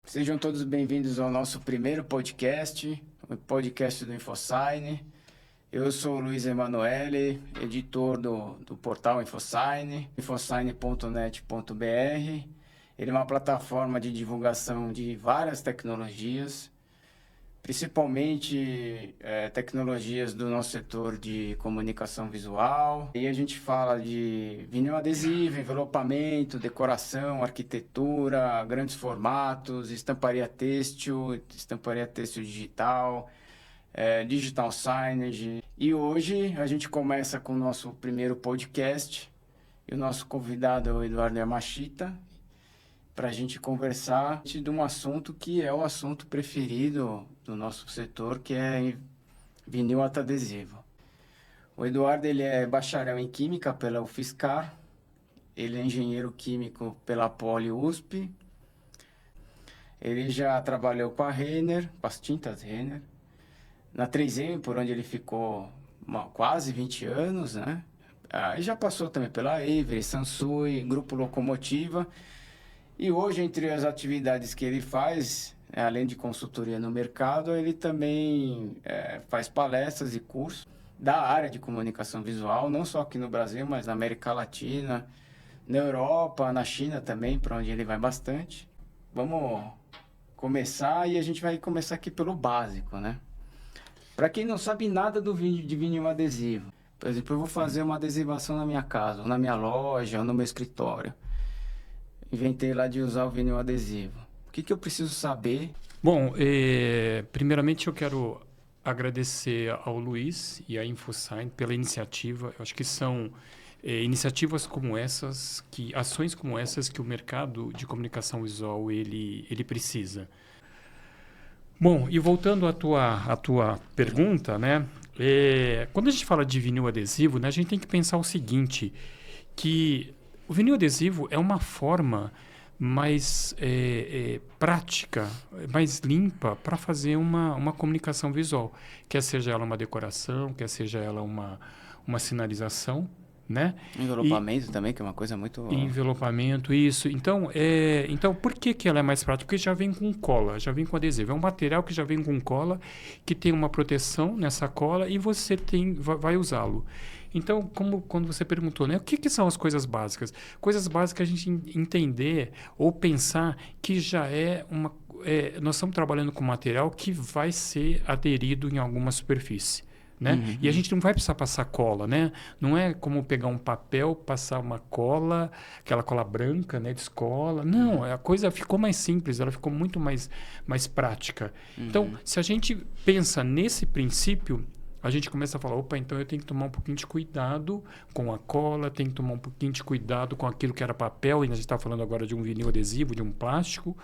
Sejam todos bem-vindos ao nosso primeiro podcast, o podcast do InfoSign. Eu sou o Luiz Emanuele, editor do portal InfoSign, infosign.net.br. Ele é uma plataforma de divulgação de várias tecnologias, principalmente tecnologias do nosso setor de comunicação visual. E a gente fala de vinil adesivo, envelopamento, decoração, arquitetura, grandes formatos, estamparia têxtil digital, digital signage. E hoje a gente começa com o nosso primeiro podcast e o nosso convidado é o Eduardo Yamashita, para a gente conversar de um assunto que é o assunto preferido do nosso setor, que é vinil adesivo. O Eduardo ele é bacharel em Química pela UFSCar, ele é engenheiro químico pela Poli USP, ele já trabalhou com a Renner, com as tintas Renner, na 3M, por onde ele ficou quase 20 anos, né? E já passou também pela Avery, Sansui, Grupo Locomotiva. E hoje, entre as atividades que ele faz, além de consultoria no mercado, ele também faz palestras e cursos da área de comunicação visual, não só aqui no Brasil, mas na América Latina, na Europa, na China também, para onde ele vai bastante. Vamos começar e a gente vai começar aqui pelo básico, né? Para quem não sabe nada de vinil adesivo, por exemplo, eu vou fazer uma adesivação na minha casa, ou na minha loja, ou no meu escritório. Inventei lá de usar o vinil adesivo. O que eu preciso saber? Bom, primeiramente eu quero agradecer ao Luiz e à InfoSign pela iniciativa. Eu acho que são iniciativas como essas, ações como essas que o mercado de comunicação visual ele precisa. Bom, e voltando à tua pergunta, né? Quando a gente fala de vinil adesivo, né, a gente tem que pensar o seguinte, que o vinil adesivo é uma forma mais prática, mais limpa para fazer uma comunicação visual. Quer seja ela uma decoração, quer seja ela uma sinalização, né? Envelopamento também, que é uma coisa muito... Envelopamento, isso. Então, por que ela é mais prática? Porque já vem com cola, já vem com adesivo. É um material que já vem com cola, que tem uma proteção nessa cola e você vai usá-lo. Então, quando você perguntou, né, o que são as coisas básicas? Coisas básicas a gente entender ou pensar que já nós estamos trabalhando com material que vai ser aderido em alguma superfície. Né? Uhum. E a gente não vai precisar passar cola, né? Não é como pegar um papel, passar uma cola, aquela cola branca, né, de escola. Não, a coisa ficou mais simples, ela ficou muito mais prática. Então, se a gente pensa nesse princípio, a gente começa a falar, opa, então eu tenho que tomar um pouquinho de cuidado com a cola, tenho que tomar um pouquinho de cuidado com aquilo que era papel, e a gente está falando agora de um vinil adesivo, de um plástico,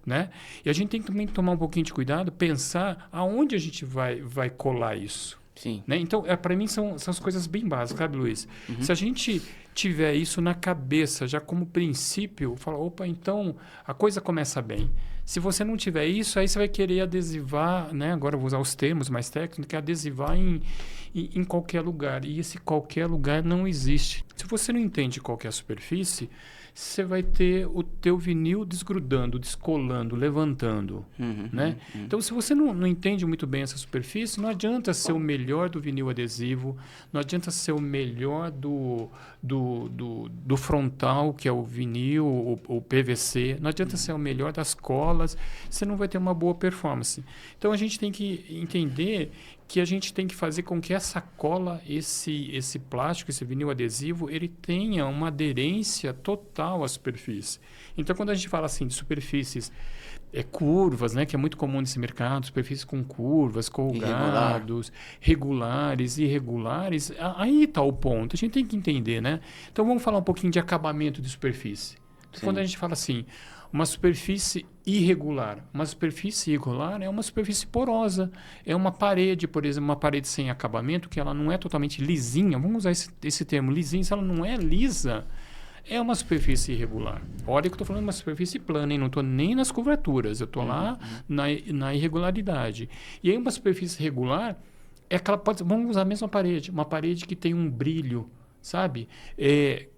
né? E a gente tem que também tomar um pouquinho de cuidado, pensar aonde a gente vai colar isso. Sim. Né? Então, para mim, são as coisas bem básicas, sabe, Luiz? Se a gente tiver isso na cabeça, já como princípio, fala, opa, então a coisa começa bem. Se você não tiver isso, aí você vai querer adesivar, né? Agora eu vou usar os termos mais técnicos, que é adesivar em qualquer lugar. E esse qualquer lugar não existe. Se você não entende qual que é a superfície, você vai ter o teu vinil desgrudando, descolando, levantando. Né? Então, se você não entende muito bem essa superfície, não adianta ser o melhor do vinil adesivo, não adianta ser o melhor do frontal, que é o vinil, o PVC, não adianta ser o melhor das colas, você não vai ter uma boa performance. Então, a gente tem que entender que a gente tem que fazer com que essa cola, esse plástico, esse vinil adesivo, ele tenha uma aderência total à superfície. Então, quando a gente fala assim de superfícies curvas, né, que é muito comum nesse mercado, superfícies com curvas, colgados, regulares, irregulares, aí está o ponto. A gente tem que entender, né? Então, vamos falar um pouquinho de acabamento de superfície. Quando a gente fala assim, uma superfície irregular. Uma superfície irregular é uma superfície porosa. É uma parede, por exemplo, uma parede sem acabamento, que ela não é totalmente lisinha. Vamos usar esse termo, lisinha. Se ela não é lisa, é uma superfície irregular. Olha que eu estou falando de uma superfície plana, hein? Não estou nem nas curvaturas. Eu estou lá na irregularidade. E aí uma superfície irregular é aquela... Vamos usar a mesma parede. Uma parede que tem um brilho, sabe?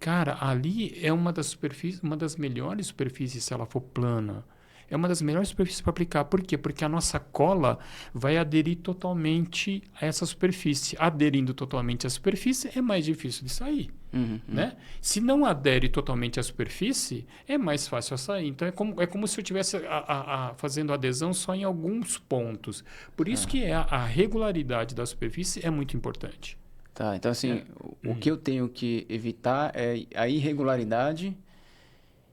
Cara, ali é uma das melhores superfícies se ela for plana. é uma das melhores superfícies para aplicar. Por quê? Porque a nossa cola vai aderir totalmente a essa superfície. Aderindo totalmente à superfície, é mais difícil de sair. Né? Se não adere totalmente à superfície, é mais fácil a sair. Então, é como se eu estivesse fazendo adesão só em alguns pontos. Por isso que a regularidade da superfície é muito importante. Tá, então assim, o que eu tenho que evitar é a irregularidade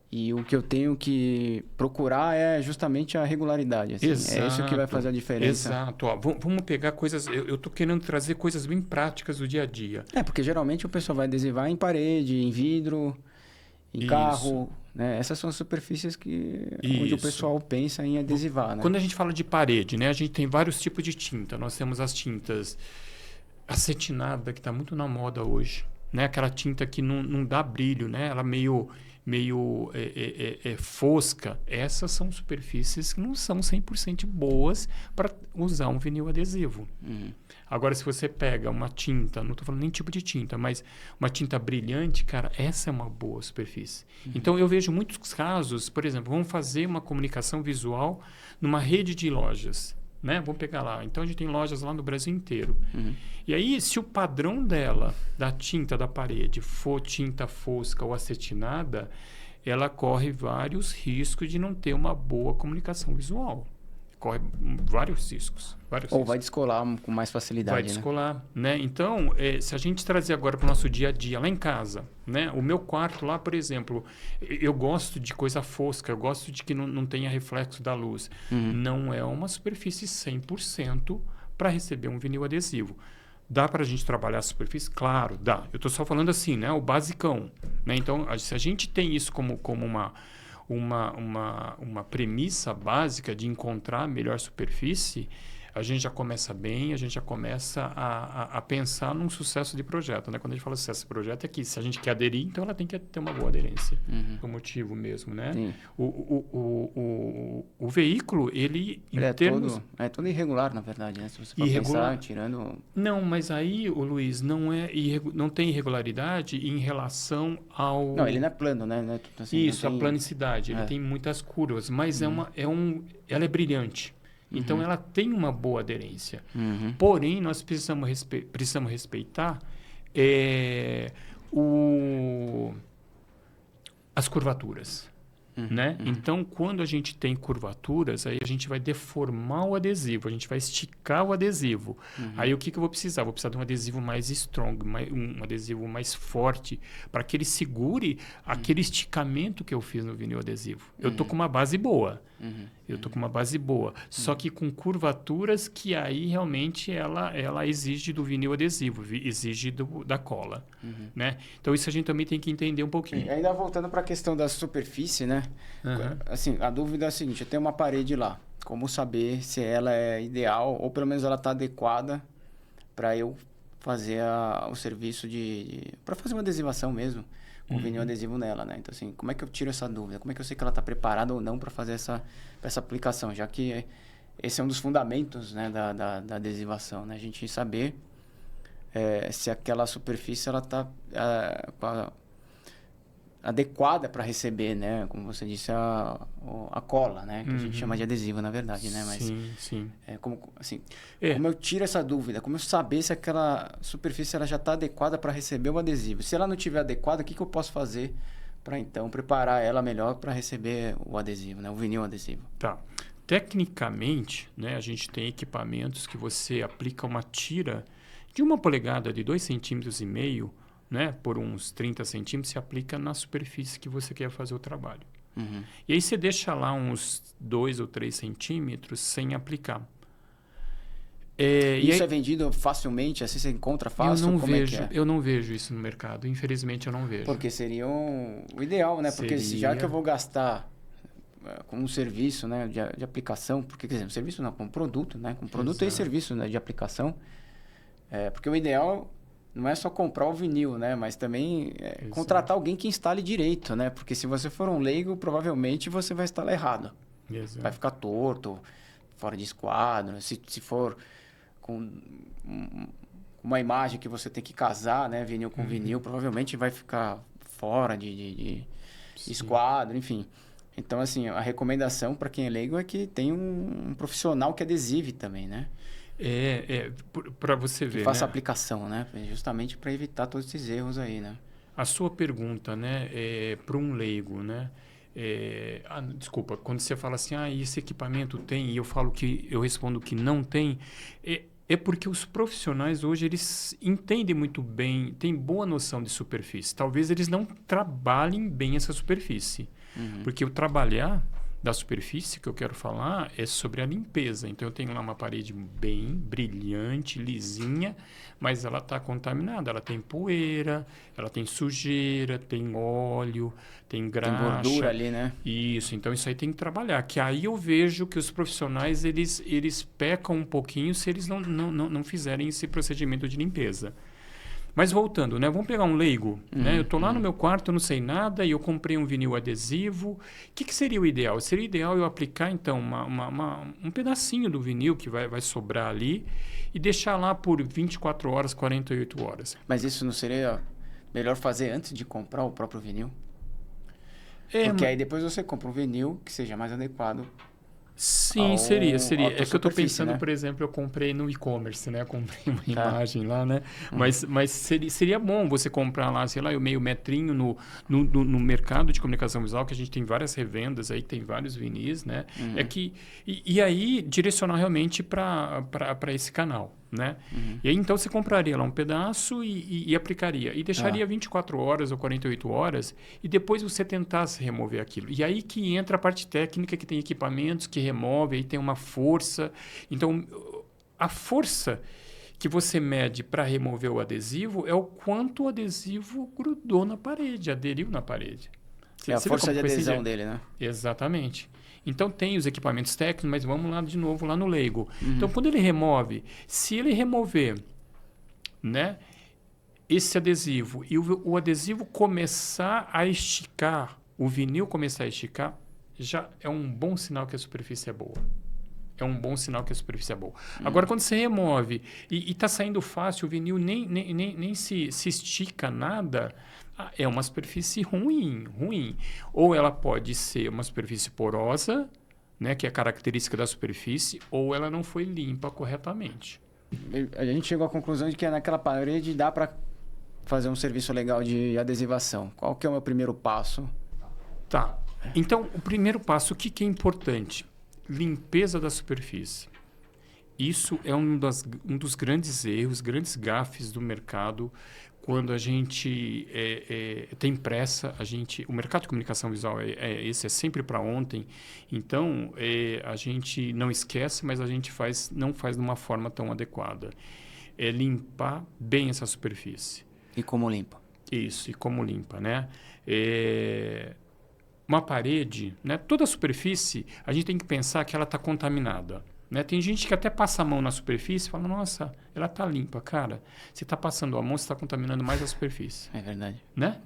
e o que eu tenho que procurar é justamente a regularidade. Assim. Exato, é isso que vai fazer a diferença. Exato. Ó, vamos pegar coisas... Eu estou querendo trazer coisas bem práticas do dia a dia. Porque geralmente o pessoal vai adesivar em parede, em vidro, em carro. Né? Essas são as superfícies onde o pessoal pensa em adesivar. Né? Quando a gente fala de parede, né, a gente tem vários tipos de tinta. Nós temos as tintas acetinada, que está muito na moda hoje, né? Aquela tinta que não dá brilho, né? Ela meio fosca. Essas são superfícies que não são 100% boas para usar um vinil adesivo. Agora, se você pega uma tinta, não estou falando nem tipo de tinta, mas uma tinta brilhante, cara, essa é uma boa superfície. Então, eu vejo muitos casos, por exemplo, vamos fazer uma comunicação visual numa rede de lojas. Né? Vamos pegar lá. Então, a gente tem lojas lá no Brasil inteiro. E aí, se o padrão dela, da tinta da parede, for tinta fosca ou acetinada, ela corre vários riscos de não ter uma boa comunicação visual. Corre vários riscos. Ou vai descolar com mais facilidade. Vai descolar, né? Então, se a gente trazer agora para o nosso dia a dia, lá em casa, né? O meu quarto lá, por exemplo, eu gosto de coisa fosca, eu gosto de que não tenha reflexo da luz. Não é uma superfície 100% para receber um vinil adesivo. Dá para a gente trabalhar a superfície? Claro, dá. Eu estou só falando assim, né? O basicão. Né? Então, se a gente tem isso como uma premissa básica de encontrar a melhor superfície, a gente já começa bem, a gente já começa a pensar num sucesso de projeto. Né? Quando a gente fala sucesso de projeto, é que se a gente quer aderir, então ela tem que ter uma boa aderência. O motivo mesmo, né? O veículo, ele é todo irregular, na verdade, né? Se você for pensar, tirando... Não, mas aí, o Luiz, não tem irregularidade em relação ao... Não, ele não é plano, né? Assim, isso, a planicidade. Ele tem muitas curvas, mas ela é brilhante. Então, ela tem uma boa aderência. Porém, nós precisamos respeitar as curvaturas. Né? Então, quando a gente tem curvaturas, aí a gente vai deformar o adesivo, a gente vai esticar o adesivo. Aí, o que eu vou precisar? Vou precisar de um adesivo mais strong, um adesivo mais forte, para que ele segure aquele esticamento que eu fiz no vinil adesivo. Eu estou com uma base boa. Só que com curvaturas que aí realmente ela exige do vinil adesivo, exige da cola. Né? Então, isso a gente também tem que entender um pouquinho. E ainda voltando para a questão da superfície, né? Assim, a dúvida é a seguinte, eu tenho uma parede lá. Como saber se ela é ideal ou pelo menos ela está adequada para eu fazer o serviço para fazer uma adesivação mesmo, com vinil adesivo nela, né? Então, assim, como é que eu tiro essa dúvida? Como é que eu sei que ela está preparada ou não para fazer essa aplicação? Já que esse é um dos fundamentos, né, da adesivação, né? A gente saber se aquela superfície ela está adequada para receber, né? Como você disse, a cola, né? Que a gente chama de adesivo, na verdade, né? Mas, sim. Como eu tiro essa dúvida? Como eu saber se aquela superfície ela já está adequada para receber o adesivo? Se ela não estiver adequada, o que eu posso fazer para, então, preparar ela melhor para receber o adesivo, né? O vinil adesivo. Tá. Tecnicamente, né? A gente tem equipamentos que você aplica uma tira de 1 polegada de 2,5 cm, né, por uns 30 centímetros, se aplica na superfície que você quer fazer o trabalho. E aí você deixa lá uns 2 ou 3 centímetros sem aplicar. Isso é vendido facilmente? Assim você encontra fácil? Eu não vejo isso no mercado. Infelizmente, eu não vejo. Porque seria o ideal, né? Porque já que eu vou gastar com um serviço, né, de aplicação, porque, quer dizer, um serviço não, com um produto, né? Com produto e serviço, né, de aplicação. Porque o ideal não é só comprar o vinil, né? Mas também contratar alguém que instale direito, né? Porque se você for um leigo, provavelmente você vai instalar errado. Exato. Vai ficar torto, fora de esquadro. Se for com uma imagem que você tem que casar, né? Vinil com vinil, provavelmente vai ficar fora de esquadro, enfim. Então, assim, a recomendação para quem é leigo é que tem um profissional que adesive também, né? Para você Que ver, faça né? aplicação, né? Justamente para evitar todos esses erros aí, né? A sua pergunta, né, para um leigo, né? Desculpa, quando você fala assim, esse equipamento tem, e eu respondo que não tem, é porque os profissionais hoje eles entendem muito bem, têm boa noção de superfície. Talvez eles não trabalhem bem essa superfície, porque o trabalhar da superfície que eu quero falar é sobre a limpeza. Então eu tenho lá uma parede bem brilhante, lisinha, mas ela está contaminada. Ela tem poeira, ela tem sujeira, tem óleo, tem Tem gordura graxa. ali, né? Isso, então isso aí tem que trabalhar. Que aí eu vejo que os profissionais eles pecam um pouquinho se eles não fizerem esse procedimento de limpeza. Mas voltando, né? Vamos pegar um leigo, né? Eu estou lá no meu quarto, eu não sei nada, e eu comprei um vinil adesivo. O que seria o ideal? Seria ideal eu aplicar, então, um pedacinho do vinil que vai sobrar ali e deixar lá por 24 horas, 48 horas. Mas isso não seria melhor fazer antes de comprar o próprio vinil? É, Porque aí depois você compra um vinil que seja mais adequado. Sim, seria. à É tua que eu estou superfície, pensando, né? por exemplo, eu comprei no e-commerce, né? Eu comprei uma Tá. imagem lá, né? Mas seria bom você comprar lá, sei lá, o meio metrinho no mercado de comunicação visual, que a gente tem várias revendas aí, tem vários vinis, né? E aí direcionar realmente para esse canal, né? E aí então você compraria lá um pedaço e aplicaria. E deixaria 24 horas ou 48 horas e depois você tentasse remover aquilo. E aí que entra a parte técnica, que tem equipamentos que remove, aí tem uma força. Então, a força que você mede para remover o adesivo é o quanto o adesivo grudou na parede, aderiu na parede. É a Você vê força como de foi esse adesão jeito? dele, né? Exatamente. Então tem os equipamentos técnicos, mas vamos lá de novo lá no leigo. Então quando ele remove, se ele remover, né, esse adesivo e o adesivo começar a esticar, o vinil começar a esticar, já é um bom sinal que a superfície é boa. É um bom sinal que a superfície é boa. Agora, quando você remove e está saindo fácil, o vinil nem se estica nada, é uma superfície ruim. Ou ela pode ser uma superfície porosa, né, que é a característica da superfície, ou ela não foi limpa corretamente. A gente chegou à conclusão de que naquela parede dá para fazer um serviço legal de adesivação. Qual que é o meu primeiro passo? Tá. Então, o primeiro passo, o que é importante? Limpeza da superfície. Isso é um dos grandes erros, grandes gafes do mercado. Quando a gente tem pressa, o mercado de comunicação visual esse é sempre para ontem. Então, a gente não esquece, mas a gente não faz de uma forma tão adequada. É limpar bem essa superfície. E como limpa? Isso, e como limpa, né? Uma parede, né? Toda a superfície, a gente tem que pensar que ela está contaminada. Né? Tem gente que até passa a mão na superfície e fala, nossa, ela está limpa. Cara, você está passando a mão, você está contaminando mais a superfície. É verdade. Né?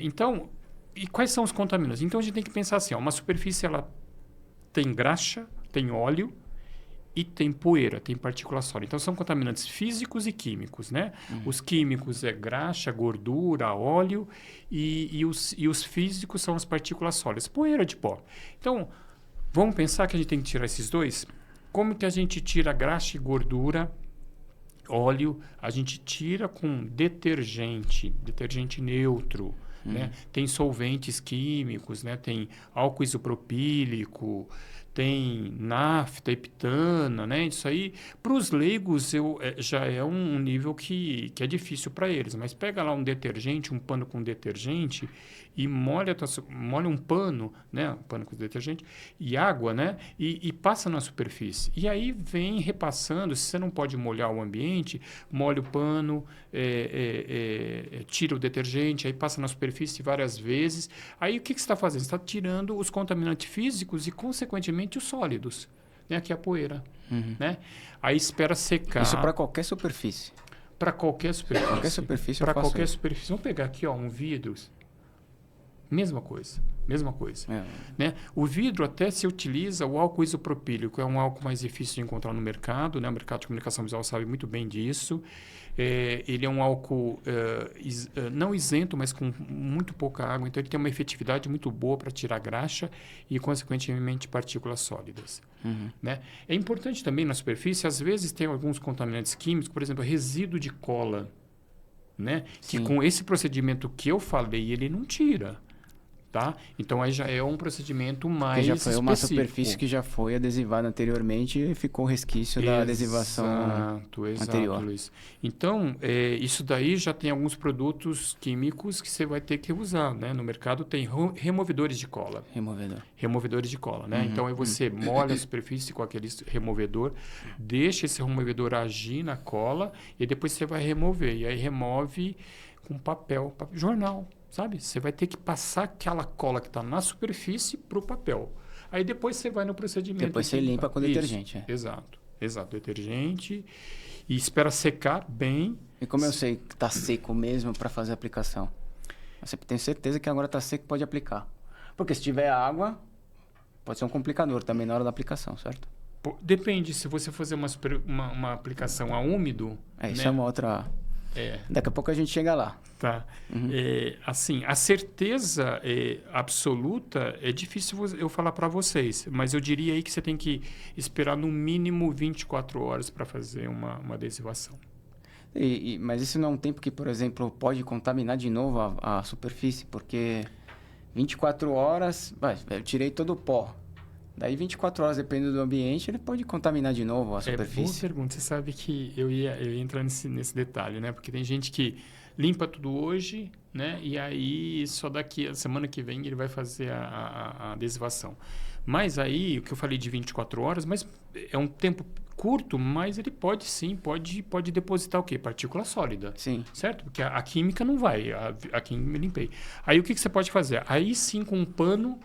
Então, e quais são os contaminantes? Então, a gente tem que pensar assim, uma superfície ela tem graxa, tem óleo e tem poeira, tem partícula sólida. Então, são contaminantes físicos e químicos, né? Os químicos é graxa, gordura, óleo e os físicos são as partículas sólidas, poeira de pó. Então, vamos pensar que a gente tem que tirar esses dois? Como que a gente tira graxa e gordura, óleo? A gente tira com detergente neutro, né? Tem solventes químicos, né? Tem álcool isopropílico, tem nafta, heptana, né? Isso aí, para os leigos, já é um nível que é difícil para eles. Mas pega lá um detergente, um pano com detergente e molha um pano, né? Um pano com detergente e água, né? E passa na superfície. E aí vem repassando. Se você não pode molhar o ambiente, molha o pano, tira o detergente, aí passa na superfície várias vezes. Aí o que você está fazendo? Você está tirando os contaminantes físicos e, consequentemente, os sólidos, né? Que é a poeira. Né? Aí espera secar. Isso para qualquer superfície. Para qualquer superfície. Qualquer superfície. Para qualquer superfície. Vamos pegar aqui, ó, um vidro. Mesma coisa. Mesma coisa. É. Né? O vidro até se utiliza o álcool isopropílico, é um álcool mais difícil de encontrar no mercado, né? O mercado de comunicação visual sabe muito bem disso. Ele é um álcool não isento, mas com muito pouca água, então ele tem uma efetividade muito boa para tirar graxa e, consequentemente, partículas sólidas. Né? É importante também na superfície, às vezes tem alguns contaminantes químicos, por exemplo, resíduo de cola, né? Que com esse procedimento que eu falei, ele não tira. Tá? Então, aí já é um procedimento mais já foi uma específico. superfície que já foi adesivada anteriormente e ficou resquício da adesivação anterior. Luiz. Então, isso daí já tem alguns produtos químicos que você vai ter que usar. Né? No mercado tem removedores de cola. Removedores de cola. Né? Então, aí você molha a superfície com aquele removedor, deixa esse removedor agir na cola e depois você vai remover. E aí remove com papel jornal. Sabe? Você vai ter que passar aquela cola que está na superfície para o papel. Aí depois você vai no procedimento. Depois você limpa com detergente. Exato. Detergente. E espera secar bem. E como eu sei que está seco mesmo para fazer a aplicação? Você tem certeza que agora está seco e pode aplicar. Porque se tiver água, pode ser um complicador também na hora da aplicação, certo? Depende. Se você fazer uma aplicação a úmido... Isso né? é uma outra... Daqui a pouco a gente chega lá. Tá. Assim, a certeza absoluta é difícil eu falar para vocês, mas eu diria aí que você tem que esperar no mínimo 24 horas para fazer uma adesivação. Mas isso não é um tempo que, por exemplo, pode contaminar de novo a superfície, porque 24 horas, eu tirei todo o pó. Daí 24 horas, dependendo do ambiente, ele pode contaminar de novo a superfície. Boa pergunta. Você sabe que eu ia entrar nesse detalhe, né? Porque tem gente que limpa tudo hoje, né? E aí só daqui a semana que vem ele vai fazer a adesivação. Mas aí, o que eu falei de 24 horas, mas é um tempo curto, mas ele pode sim, pode depositar o quê? Partícula sólida. Sim. Certo? Porque a química não vai, a química eu limpei. Aí o que você pode fazer? Aí sim com um pano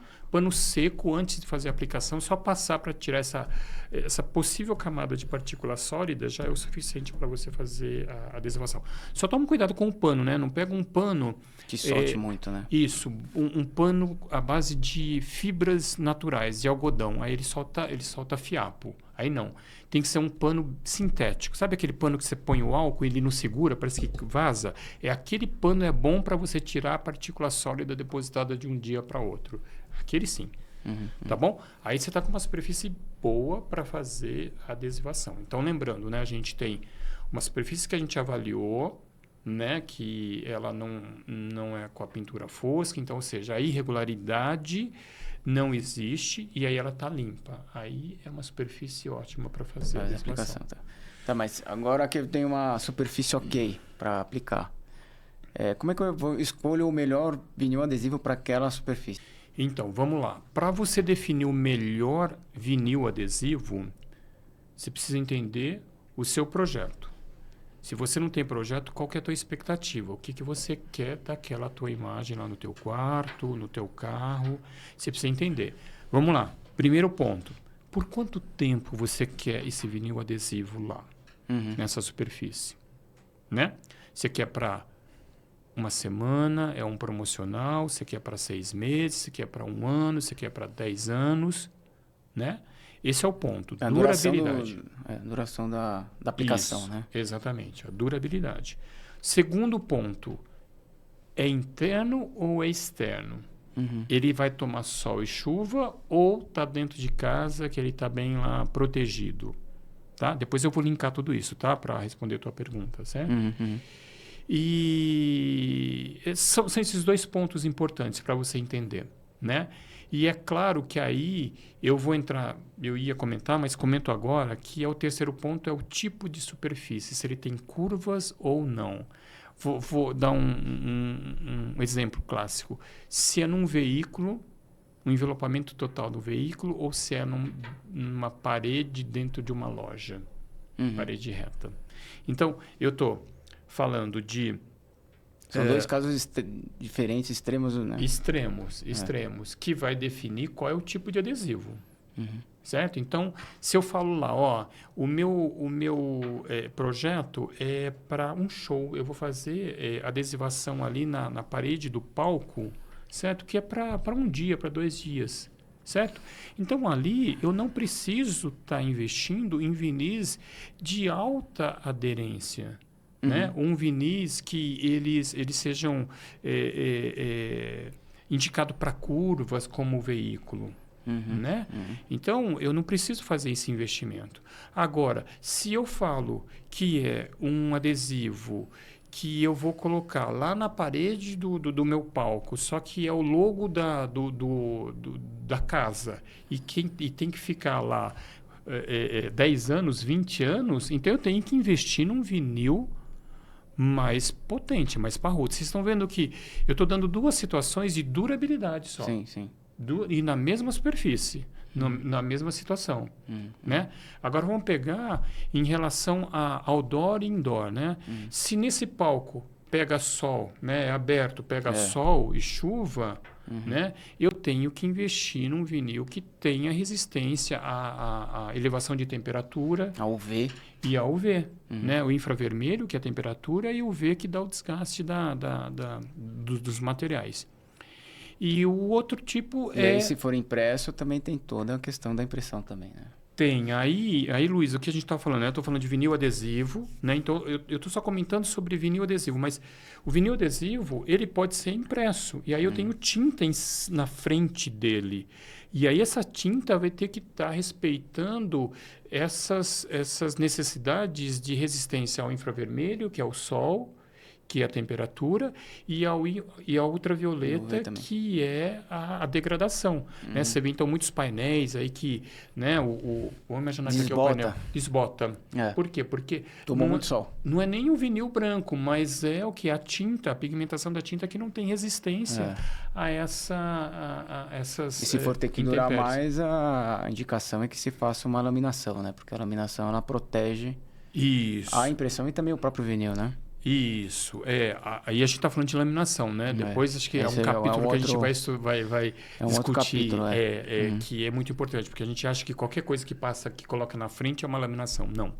seco antes de fazer a aplicação, só passar para tirar essa possível camada de partícula sólida já é o suficiente para você fazer a adesivação. Só toma cuidado com o pano, né? Não pega um pano... Que solte muito, né? Isso, um pano à base de fibras naturais, de algodão. Aí ele solta fiapo. Aí não. Tem que ser um pano sintético. Sabe aquele pano que você põe o álcool e ele não segura, parece que vaza? Aquele pano é bom para você tirar a partícula sólida depositada de um dia para outro. Aquele sim. Tá bom? Aí você está com uma superfície boa para fazer a adesivação. Então, lembrando, né, a gente tem uma superfície que a gente avaliou, né, que ela não é com a pintura fosca, então, ou seja, a irregularidade não existe e aí ela está limpa. Aí é uma superfície ótima para fazer a adesivação. Tá, mas agora que eu tenho uma superfície ok para aplicar, como é que eu escolho o melhor vinil adesivo para aquela superfície? Então, vamos lá. Para você definir o melhor vinil adesivo, você precisa entender o seu projeto. Se você não tem projeto, qual que é a tua expectativa? O que você quer daquela tua imagem lá no teu quarto, no teu carro? Você precisa entender. Vamos lá. Primeiro ponto. Por quanto tempo você quer esse vinil adesivo lá, nessa superfície? Né? Você quer para uma semana, é um promocional, você quer para 6 meses, você quer para 1 ano, você quer para 10 anos, né? Esse é o ponto, durabilidade. Duração da aplicação, isso, né? Exatamente, a durabilidade. Segundo ponto, é interno ou é externo? Ele vai tomar sol e chuva ou está dentro de casa que ele está bem lá protegido? Tá? Depois eu vou linkar tudo isso, tá? Para responder a tua pergunta, certo? E são esses 2 pontos importantes para você entender, né? E é claro que aí eu ia comentar, mas comento agora, que o terceiro ponto é o tipo de superfície, se ele tem curvas ou não. Vou dar um exemplo clássico. Se é num veículo, um envelopamento total do veículo, ou se é numa parede dentro de uma loja, parede reta. Então, eu estou falando de... São 2 casos diferentes, extremos, né? Extremos, que vai definir qual é o tipo de adesivo. Certo? Então, se eu falo lá, o meu projeto é para um show, eu vou fazer adesivação ali na parede do palco, certo? Que é para um dia, para 2 dias, certo? Então, ali, eu não preciso estar investindo em vinis de alta aderência, né? Um vinis que eles sejam indicados para curvas como veículo. Né? Então, eu não preciso fazer esse investimento. Agora, se eu falo que é um adesivo que eu vou colocar lá na parede do meu palco, só que é o logo da casa e tem que ficar lá 10 anos, 20 anos, então eu tenho que investir num vinil mais potente, mais parrudo. Vocês estão vendo que eu estou dando 2 situações de durabilidade só. Sim, sim. E na mesma superfície, na mesma situação, né? Agora vamos pegar em relação a outdoor e indoor, né? Se nesse palco pega sol, né? É aberto, pega sol e chuva, né? Eu tenho que investir num vinil que tenha resistência à elevação de temperatura. A UV. E a UV, né? O infravermelho, que é a temperatura, e o UV, que dá o desgaste dos materiais. E o outro tipo e aí, se for impresso, também tem toda a questão da impressão também, né? Tem. Aí, Luiz, o que a gente está falando, né? Eu estou falando de vinil adesivo, né? Então, eu estou só comentando sobre vinil adesivo, mas o vinil adesivo, ele pode ser impresso. E aí eu tenho tinta na frente dele. E aí essa tinta vai ter que estar respeitando essas necessidades de resistência ao infravermelho, que é o sol, que é a temperatura, e a ultravioleta, que é a degradação. Né? Você vê, então, muitos painéis aí que... Né, vamos imaginar que aqui é o painel. Desbota. Por quê? Porque... Tomou muito sol. Não é nem o vinil branco, mas é o que? A tinta, a pigmentação da tinta que não tem resistência a essas E se for ter que durar mais, a indicação é que se faça uma laminação, né? Porque a laminação, ela protege a impressão e também o próprio vinil, né? Isso, aí a gente está falando de laminação, né? Depois acho que é um capítulo que a gente vai discutir, outro capítulo, que é muito importante, porque a gente acha que qualquer coisa que coloca na frente é uma laminação. Não.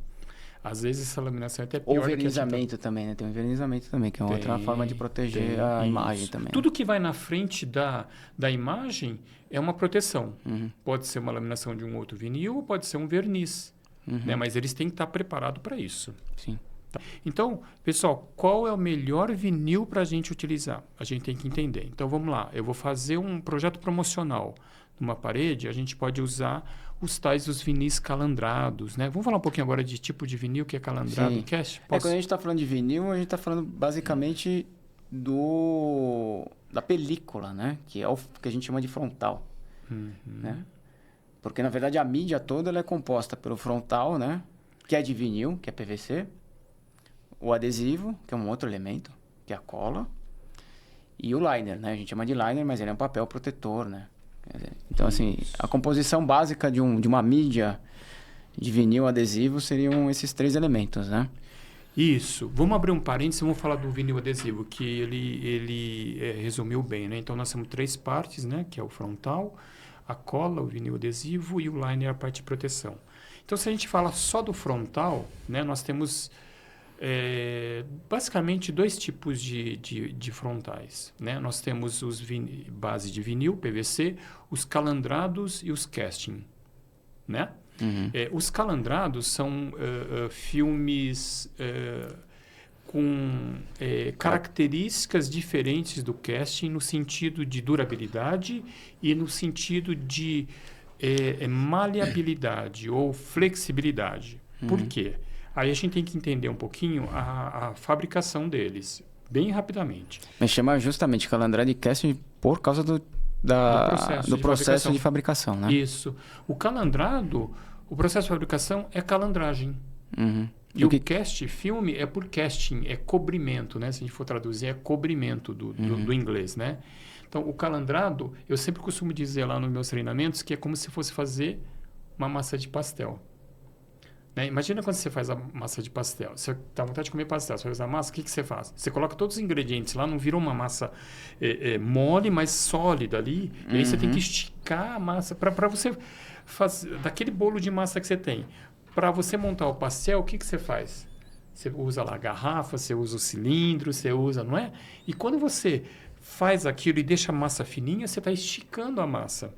Às vezes essa laminação é até pior. Ou vernizamento também, né? Tem um vernizamento também, que é outra forma de proteger a imagem também. Tudo que vai na frente da imagem é uma proteção. Pode ser uma laminação de um outro vinil ou pode ser um verniz, né? Mas eles têm que estar preparados para isso. Sim. Então, pessoal, qual é o melhor vinil para a gente utilizar? A gente tem que entender. Então, vamos lá. Eu vou fazer um projeto promocional numa parede. A gente pode usar os tais dos vinis calandrados, né? Vamos falar um pouquinho agora de tipo de vinil que é calandrado. Sim. Quando a gente está falando de vinil, a gente está falando basicamente da película, né? Que é o que a gente chama de frontal, né? Porque, na verdade, a mídia toda ela é composta pelo frontal, né? Que é de vinil, que é PVC. O adesivo, que é um outro elemento, que é a cola. E o liner, né? A gente chama de liner, mas ele é um papel protetor, né? Então, assim, a composição básica de uma mídia de vinil adesivo seriam esses 3 elementos, né? Isso. Vamos abrir um parênteses e vamos falar do vinil adesivo, que ele resumiu bem, né? Então, nós temos 3 partes, né? Que é o frontal, a cola, o vinil adesivo e o liner, a parte de proteção. Então, se a gente fala só do frontal, né? Nós temos... basicamente 2 tipos de frontais, né? Nós temos os base de vinil, PVC, os calandrados e os casting, né? Os calandrados são filmes com características diferentes do casting no sentido de durabilidade e no sentido de maleabilidade ou flexibilidade. Por quê? Aí a gente tem que entender um pouquinho a fabricação deles, bem rapidamente. Mas chama justamente calandrado e casting por causa do processo de fabricação, né? Isso. O calandrado, o processo de fabricação é calandragem. E o cast, filme, é por casting, é cobrimento, né? Se a gente for traduzir, é cobrimento do inglês, né? Então, o calandrado, eu sempre costumo dizer lá nos meus treinamentos que é como se fosse fazer uma massa de pastel. Né? Imagina quando você faz a massa de pastel. Você está com vontade de comer pastel, você faz a massa, o que você faz? Você coloca todos os ingredientes lá, não vira uma massa mole, mas sólida ali. E aí você tem que esticar a massa para você fazer daquele bolo de massa que você tem. Para você montar o pastel, o que você faz? Você usa lá a garrafa, você usa o cilindro, você usa, não é? E quando você faz aquilo e deixa a massa fininha, você está esticando a massa.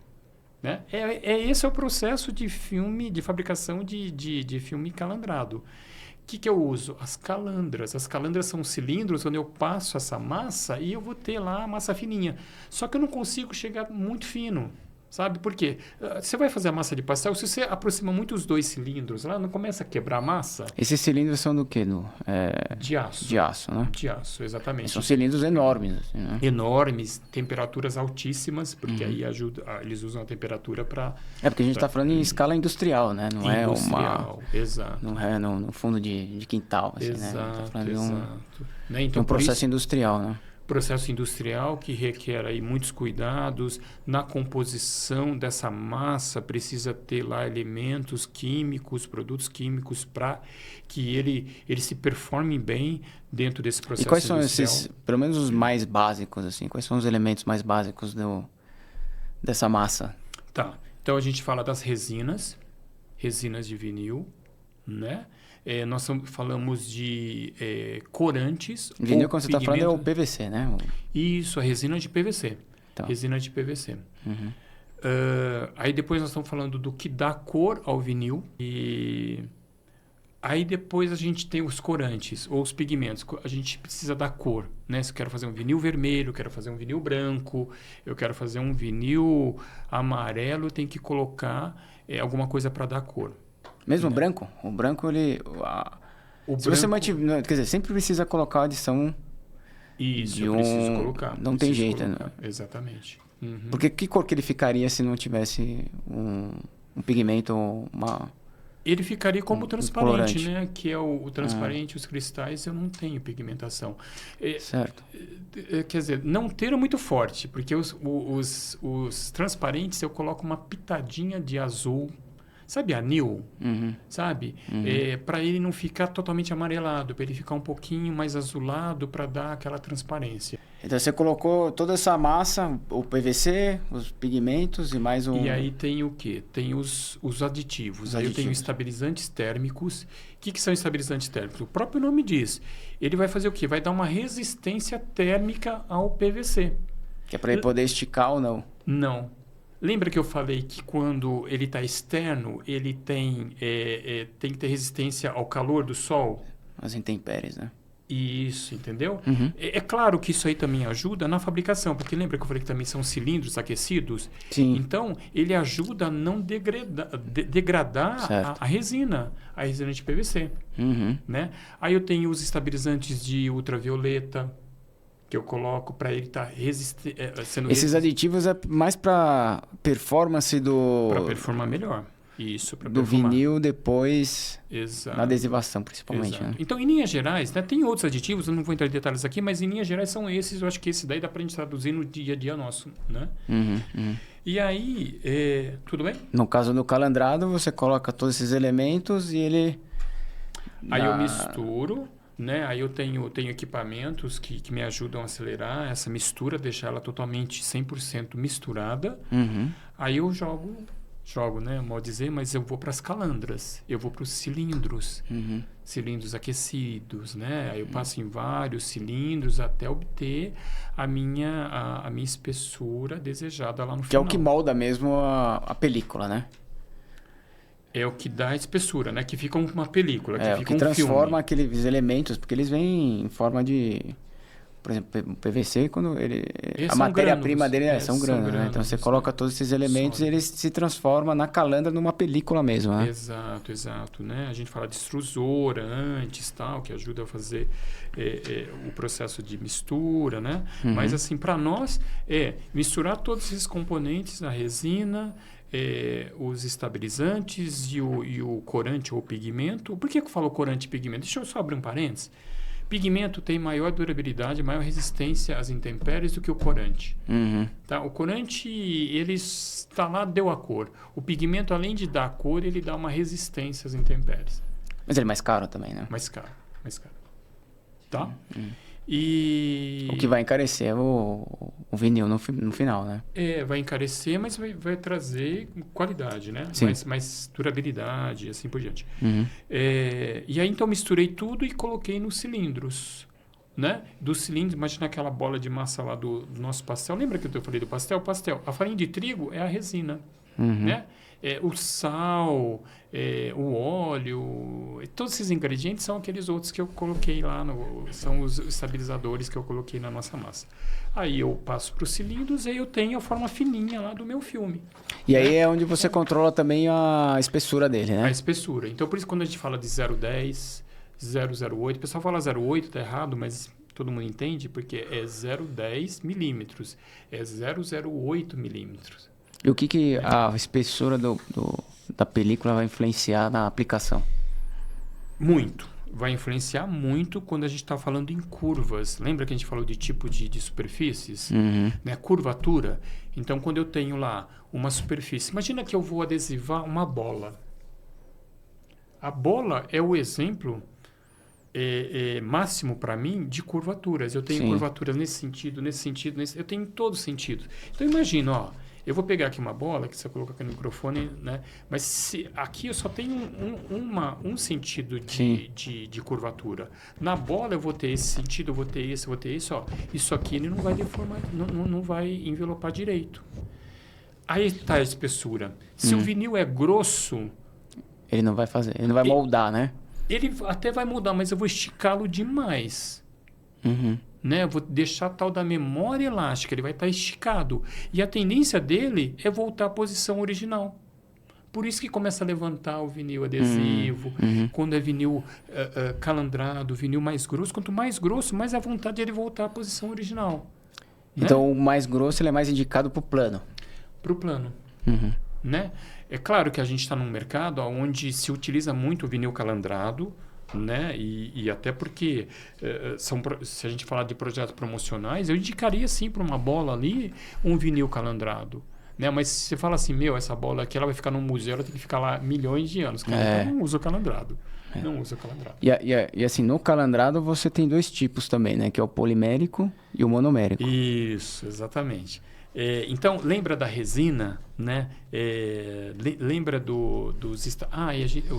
Né? Esse é o processo de filme, de fabricação de filme calandrado. O que eu uso? As calandras. As calandras são cilindros onde eu passo essa massa e eu vou ter lá a massa fininha. Só que eu não consigo chegar muito fino. Sabe por quê? Você vai fazer a massa de pastel, se você aproxima muito os dois cilindros, lá não começa a quebrar a massa? Esses cilindros são do quê? De aço. De aço, né? De aço, exatamente. São cilindros enormes, assim, né? Enormes, temperaturas altíssimas, porque aí eles usam a temperatura para... Porque a gente está falando em escala industrial, né? Não industrial, exato. Não é no fundo de quintal, assim, exato, né? Tá falando exato. De um processo industrial, né? Processo industrial que requer aí muitos cuidados. Na composição dessa massa precisa ter lá elementos químicos, produtos químicos para que ele se performe bem dentro desse processo industrial. E quais são esses, pelo menos os mais básicos, assim, quais são os elementos mais básicos dessa massa? Tá, então a gente fala das resinas de vinil, né? Nós falamos de corantes. Vinil, quando você está falando, é o PVC, né? Isso, a resina de PVC. Então. Resina de PVC. Aí depois nós estamos falando do que dá cor ao vinil. E aí depois a gente tem os corantes, ou os pigmentos. A gente precisa da cor, né? Se eu quero fazer um vinil vermelho, eu quero fazer um vinil branco, eu quero fazer um vinil amarelo, tem que colocar alguma coisa para dar cor. Mesmo branco? O branco, você mantiver... Quer dizer, sempre precisa colocar a adição... Isso, eu preciso colocar. Não tem jeito, né? Exatamente. Porque que cor que ele ficaria se não tivesse um pigmento ou uma... Ele ficaria como transparente, colorante, né? Que é o transparente, os cristais, eu não tenho pigmentação. Certo. Quer dizer, não ter é muito forte, porque os transparentes eu coloco uma pitadinha de azul. Sabe anil? Sabe? Para ele não ficar totalmente amarelado, para ele ficar um pouquinho mais azulado, para dar aquela transparência. Então você colocou toda essa massa, o PVC, os pigmentos e mais um... E aí tem o quê? Tem os aditivos. Aí eu tenho estabilizantes térmicos. O que são estabilizantes térmicos? O próprio nome diz. Ele vai fazer o quê? Vai dar uma resistência térmica ao PVC. Que é para ele poder esticar ou não? Não. Lembra que eu falei que quando ele está externo, ele tem que ter resistência ao calor do sol? As intempéries, né? Isso, entendeu? É claro que isso aí também ajuda na fabricação, porque lembra que eu falei que também são cilindros aquecidos? Sim. Então, ele ajuda a não degradar a resina de PVC. Né? Aí eu tenho os estabilizantes de ultravioleta, que eu coloco para ele estar sendo... Esses aditivos é mais para performance para performar melhor. Isso, para do perfumar. vinil depois Exato. na adesivação, principalmente. Exato. Né? Então, em linhas gerais, né, tem outros aditivos, eu não vou entrar em detalhes aqui, mas em linhas gerais são esses. Eu acho que esse daí dá para a gente traduzir no dia a dia nosso. Né? E aí, tudo bem? No caso do calandrado, você coloca todos esses elementos e ele... Aí eu misturo... Né? Aí eu tenho equipamentos que me ajudam a acelerar essa mistura, deixar ela totalmente 100% misturada. Aí eu jogo, né? Mal dizer, mas eu vou para as calandras, eu vou para os cilindros, cilindros aquecidos, né? Aí eu passo em vários cilindros até obter a minha espessura desejada lá no final. Que é o que molda mesmo a película, né? É o que dá a espessura, né? Que fica uma película, que fica que transforma filme. aqueles elementos, porque eles vêm em forma de... Por exemplo, o PVC, quando a matéria-prima dele são grãos, né? Então você coloca todos esses elementos e ele se transforma na calandra numa película mesmo, né? Exato, né? A gente fala de extrusora antes, tal, que ajuda a fazer o processo de mistura, né? Mas assim, para nós, misturar todos esses componentes, a resina... os estabilizantes e o corante ou pigmento. Por que eu falo corante e pigmento? Deixa eu só abrir um parênteses. Pigmento tem maior durabilidade, maior resistência às intempéries do que o corante. Tá? O corante, ele está lá, deu a cor. O pigmento, além de dar a cor, ele dá uma resistência às intempéries. Mas ele é mais caro também, né? Mais caro. Tá? E... O que vai encarecer é o vinil no final, né? Vai encarecer, mas vai trazer qualidade, né? Mais durabilidade, assim por diante. E aí, então, misturei tudo e coloquei nos cilindros. né? Do cilindro, imagina aquela bola de massa lá do nosso pastel. Lembra que eu falei do pastel? Pastel. A farinha de trigo é a resina, né? O sal, o óleo, todos esses ingredientes são aqueles outros que eu coloquei lá, são os estabilizadores que eu coloquei na nossa massa. Aí eu passo para os cilindros e eu tenho a forma fininha lá do meu filme. E aí é onde você controla também a espessura dele, né? A espessura. Então, por isso, quando a gente fala de 0,10, 0,08, o pessoal fala 0,8, tá errado, mas todo mundo entende, porque é 0,10 milímetros, é 0,08 milímetros. E o que a espessura da película vai influenciar na aplicação? Muito. Vai influenciar muito quando a gente está falando em curvas. Lembra que a gente falou de tipo de superfícies? Né? Curvatura. Então, quando eu tenho lá uma superfície... Imagina que eu vou adesivar uma bola. A bola é o exemplo máximo para mim de curvaturas. Eu tenho curvaturas nesse sentido, eu tenho em todos os sentidos. Então, imagina, ó, eu vou pegar aqui uma bola, que você coloca aqui no microfone, né? Mas aqui eu só tenho um sentido de curvatura. Na bola eu vou ter esse sentido, eu vou ter esse, ó. Isso aqui ele não vai deformar, não vai envelopar direito. Aí está a espessura. Se o vinil é grosso... Ele não vai fazer, ele não vai moldar, né? Ele até vai moldar, mas eu vou esticá-lo demais. Né? Eu vou deixar tal da memória elástica, ele vai estar esticado. E a tendência dele é voltar à posição original. Por isso que começa a levantar o vinil adesivo, quando é vinil calandrado, vinil mais grosso. Quanto mais grosso, mais a vontade de ele voltar à posição original. Então, né? o mais grosso ele é mais indicado para o plano. Para o plano. Né? É claro que a gente está num mercado onde se utiliza muito o vinil calandrado, né? E até porque se a gente falar de projetos promocionais, eu indicaria sim para uma bola ali um vinil calandrado, né? Mas se você fala assim, essa bola aqui ela vai ficar num museu, ela tem que ficar lá milhões de anos, cara. Então não usa o calandrado. Não usa o calandrado. E assim, no calandrado você tem dois tipos também, né? Que é o polimérico e o monomérico. Isso, exatamente. Então, lembra da resina, né? Lembra dos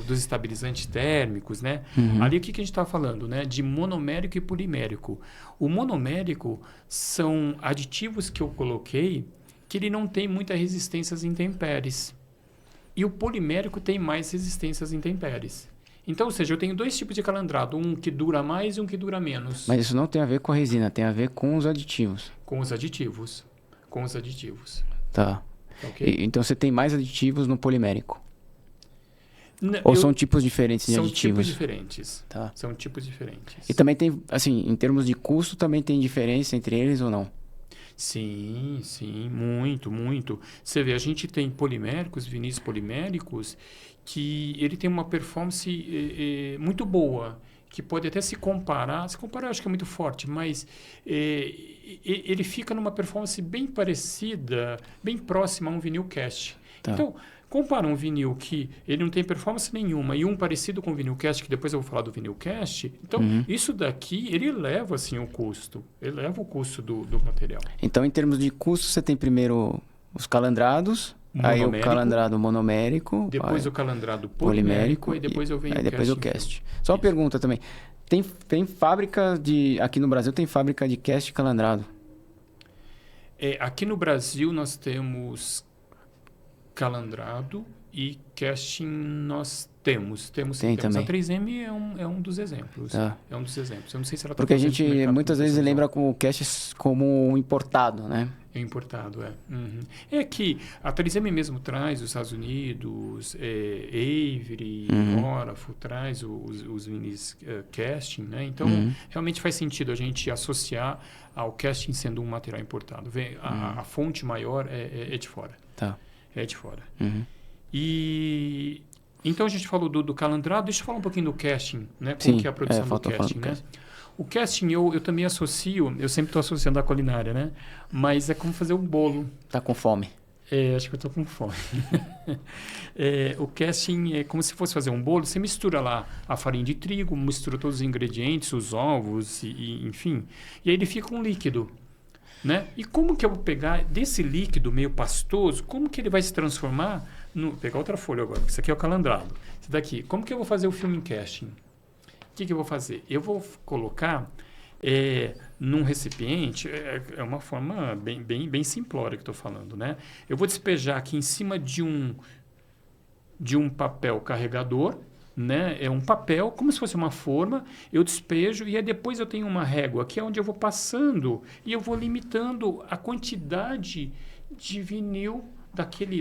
estabilizantes térmicos, né? Ali o que a gente está falando, né? De monomérico e polimérico. O monomérico são aditivos que eu coloquei que ele não tem muita resistência às intempéries. E o polimérico tem mais resistência às intempéries. Então, ou seja, eu tenho dois tipos de calandrado, um que dura mais e um que dura menos. Mas isso não tem a ver com a resina, tem a ver com os aditivos. Com os aditivos. Tá. Okay? Então você tem mais aditivos no polimérico? Ou são tipos diferentes de aditivos? São tipos diferentes. Tá. São tipos diferentes. E também tem, assim, em termos de custo, também tem diferença entre eles ou não? Sim, muito, muito. Você vê, a gente tem poliméricos, vinis poliméricos, que ele tem uma performance muito boa, que pode até se comparar eu acho que é muito forte, mas ele fica numa performance bem parecida, bem próxima a um vinil cast. Tá. Então, compara um vinil que ele não tem performance nenhuma e um parecido com o vinil cast, que depois eu vou falar do vinil cast. Então, isso daqui, ele eleva assim, o custo. Eleva o custo do material. Então, em termos de custo, você tem primeiro os calandrados, aí o calandrado monomérico, depois o calandrado polimérico e depois eu venho depois o cast. Só uma pergunta também. Tem fábrica aqui no Brasil tem fábrica de cast calandrado? Aqui no Brasil nós temos calandrado e casting nós temos. Tem também. A 3M é um dos exemplos. Tá. É um dos exemplos. Eu não sei se ela porque a gente muitas vezes lembra com o cast como um importado, né? É importado, É que a 3M mesmo traz os Estados Unidos, Avery, Orafo, traz os vinis casting, né? Então, realmente faz sentido a gente associar ao casting sendo um material importado. A fonte maior é de fora. Tá. É de fora. E então a gente falou do calandrado. Deixa eu falar um pouquinho do casting, né? Como que é a produção do casting, né? O casting eu também associo, eu sempre estou associando à culinária, né? Mas é como fazer um bolo. Tá com fome? Acho que eu estou com fome. O casting é como se fosse fazer um bolo. Você mistura lá a farinha de trigo, mistura todos os ingredientes, os ovos, enfim. E aí ele fica um líquido. Né? E como que eu vou pegar desse líquido meio pastoso, como que ele vai se transformar Vou pegar outra folha agora, isso aqui é o calandrado. Esse daqui, como que eu vou fazer o filme em casting? O que eu vou fazer? Eu vou colocar num recipiente, é uma forma bem simplória que estou falando, né? Eu vou despejar aqui em cima de um papel carregador, né? É um papel, como se fosse uma forma, eu despejo e aí depois eu tenho uma régua, que é onde eu vou passando e eu vou limitando a quantidade de vinil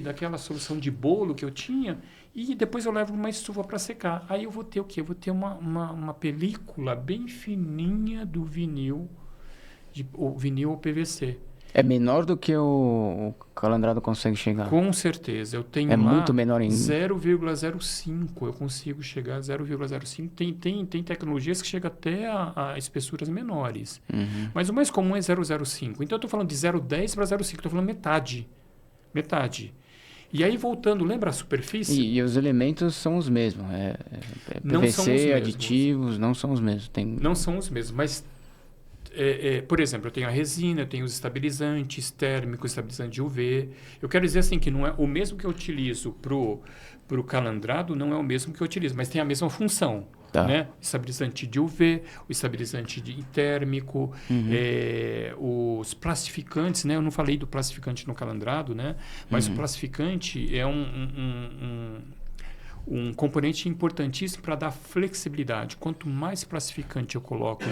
daquela solução de bolo que eu tinha e depois eu levo uma estufa para secar. Aí eu vou ter o quê? Eu vou ter uma película bem fininha do vinil, o vinil ou PVC. É menor do que o calandrado consegue chegar? Com certeza. Eu tenho É lá muito menor ainda. 0,05. Eu consigo chegar a 0,05. Tem tecnologias que chegam até a espessuras menores. Uhum. Mas o mais comum é 0,05. Então eu estou falando de 0,10 para 0,5. Estou falando metade. Metade. E aí, voltando, lembra a superfície? E os elementos são os mesmos. Não PVC, são os mesmos. aditivos, não são os mesmos. Não são os mesmos, mas... por exemplo, eu tenho a resina, eu tenho os estabilizantes térmicos, estabilizante de UV. Eu quero dizer assim que não é o mesmo que eu utilizo pro calandrado, não é o mesmo que eu utilizo, mas tem a mesma função. Tá. Né? Estabilizante de UV, o estabilizante térmico, os plastificantes, né? Eu não falei do plastificante no calandrado, né? Mas o plastificante é um componente importantíssimo para dar flexibilidade. Quanto mais plastificante eu coloco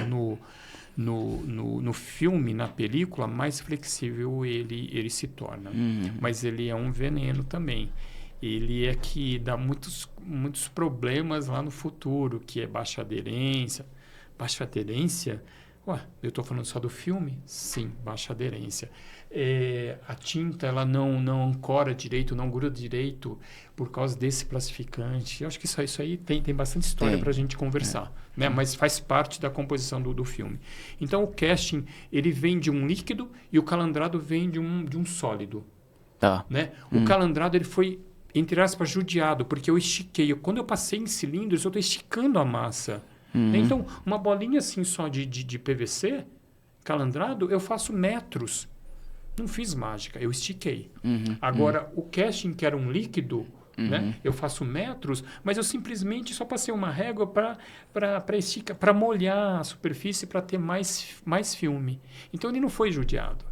no filme, na película, mais flexível ele se torna. Mas ele é um veneno também. Ele é que dá muitos problemas lá no futuro, que é baixa aderência. Baixa aderência? Ué, eu estou falando só do filme? Sim, baixa aderência. A tinta ela não ancora direito, não gruda direito por causa desse plastificante. Eu acho que isso aí tem bastante história para a gente conversar. Né? Mas faz parte da composição do filme. Então, o casting ele vem de um líquido e o calandrado vem de um sólido. Tá. Né? O calandrado ele foi, entre aspas, judiado, porque eu estiquei. Quando eu passei em cilindros, eu estou esticando a massa. Então, uma bolinha assim só de PVC, calandrado, eu faço metros. Não fiz mágica, eu estiquei. Agora, o casting, que era um líquido, né? Eu faço metros, mas eu simplesmente só passei uma régua para molhar a superfície para ter mais filme. Então ele não foi judiado.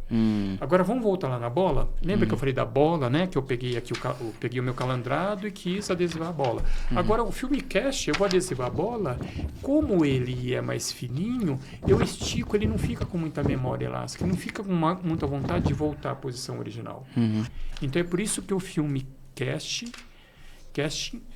Agora vamos voltar lá na bola. Lembra que eu falei da bola, né? Que eu peguei aqui eu peguei o meu calandrado e quis adesivar a bola. Agora o filme cast, eu vou adesivar a bola. Como ele é mais fininho, eu estico, ele não fica com muita memória elástica, ele não fica com muita vontade de voltar à posição original. Então é por isso que o filme casting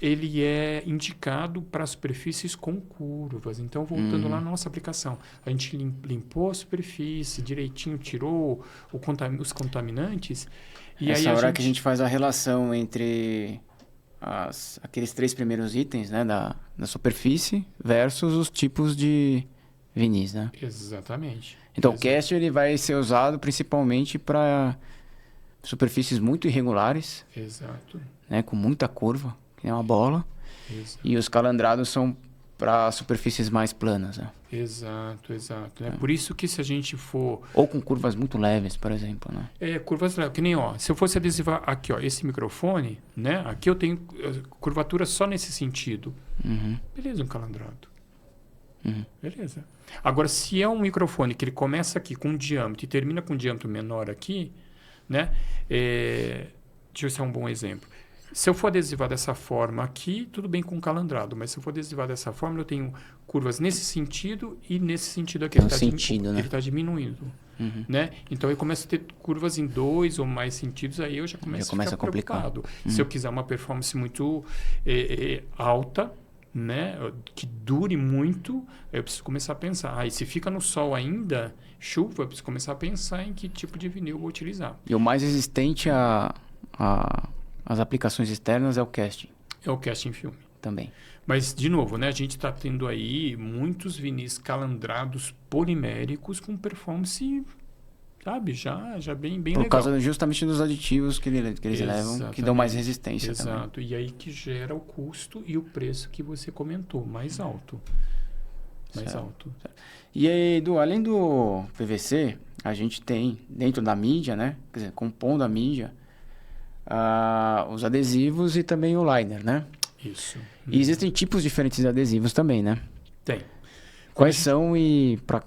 ele é indicado para superfícies com curvas. Então, voltando lá na nossa aplicação, a gente limpou a superfície direitinho, tirou os contaminantes. E Essa aí hora que a gente faz a relação entre aqueles 3 primeiros itens, né, da superfície versus os tipos de vinis, né? Exatamente. Então, o cast ele vai ser usado principalmente para superfícies muito irregulares. Exato. Né, com muita curva, que é uma bola. Exato. E os calandrados são para superfícies mais planas. Né? Exato. É por isso que se a gente for... Ou com curvas muito leves, por exemplo. Né? Curvas leves. Que nem, se eu fosse adesivar aqui, esse microfone, né? Aqui eu tenho curvatura só nesse sentido. Beleza, um calandrado. Beleza. Agora, se é um microfone que ele começa aqui com um diâmetro e termina com um diâmetro menor aqui, né? Deixa eu ver se é um bom exemplo. Se eu for adesivar dessa forma aqui, tudo bem com calandrado, mas se eu for adesivar dessa forma, eu tenho curvas nesse sentido e nesse sentido aqui. Ele está diminuindo. Né? Então, eu começo a ter curvas em 2 ou mais sentidos, aí eu já começo a ficar preocupado. Se eu quiser uma performance muito alta, né? Que dure muito, eu preciso começar a pensar. E se fica no sol ainda, chuva, eu preciso começar a pensar em que tipo de vinil eu vou utilizar. E o mais resistente às aplicações externas é o casting. É o casting filme. Também. Mas, de novo, né, a gente está tendo aí muitos vinis calandrados poliméricos com performance, sabe, já bem legal. Por causa justamente dos aditivos que eles levam, que dão mais resistência também. Exato. E aí que gera o custo e o preço que você comentou, mais alto. Certo. E aí, Edu, além do PVC, a gente tem dentro da mídia, né? Quer dizer, compondo a mídia, os adesivos e também o liner, né? Isso. E existem tipos diferentes de adesivos também, né? Tem. Quais são e para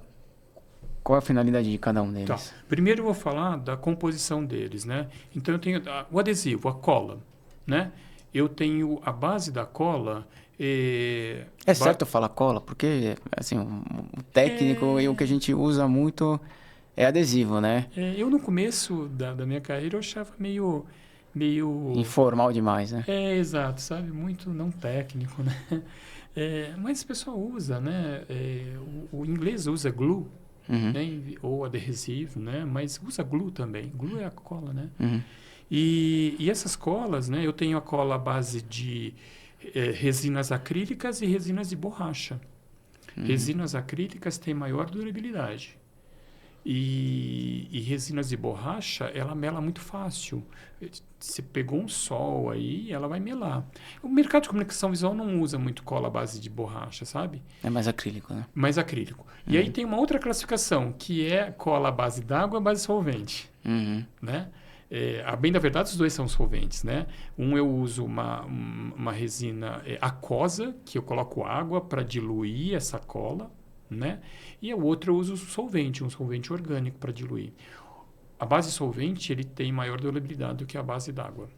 Qual é a finalidade de cada um Tá. deles? Primeiro eu vou falar da composição deles, né? Então eu tenho o adesivo, a cola, né? Eu tenho a base da cola. É certo falar cola? Porque, assim, o técnico e o que a gente usa muito é adesivo, né? Eu no começo da minha carreira eu achava meio Informal demais, né? exato, sabe? Muito não técnico, né? Mas o pessoal usa, né? O inglês usa glue, Uhum, né? Ou adesivo, né? Mas usa glue também. Glue é a cola, né? uhum, E essas colas, né? Eu tenho a cola à base de resinas acrílicas e resinas de borracha. uhum. Resinas acrílicas têm maior durabilidade. E resinas de borracha, ela mela muito fácil. Você pegou um sol aí, ela vai melar. O mercado de comunicação visual não usa muito cola à base de borracha, sabe? É mais acrílico, né? Mais acrílico. E aí tem uma outra classificação, que é cola à base d'água, à base solvente, Uhum, né? A bem da verdade, os dois são solventes, né? Eu uso uma resina aquosa, que eu coloco água para diluir essa cola, né? E o outro eu uso solvente, um solvente orgânico para diluir. A base solvente, ele tem maior durabilidade do que a base d'água,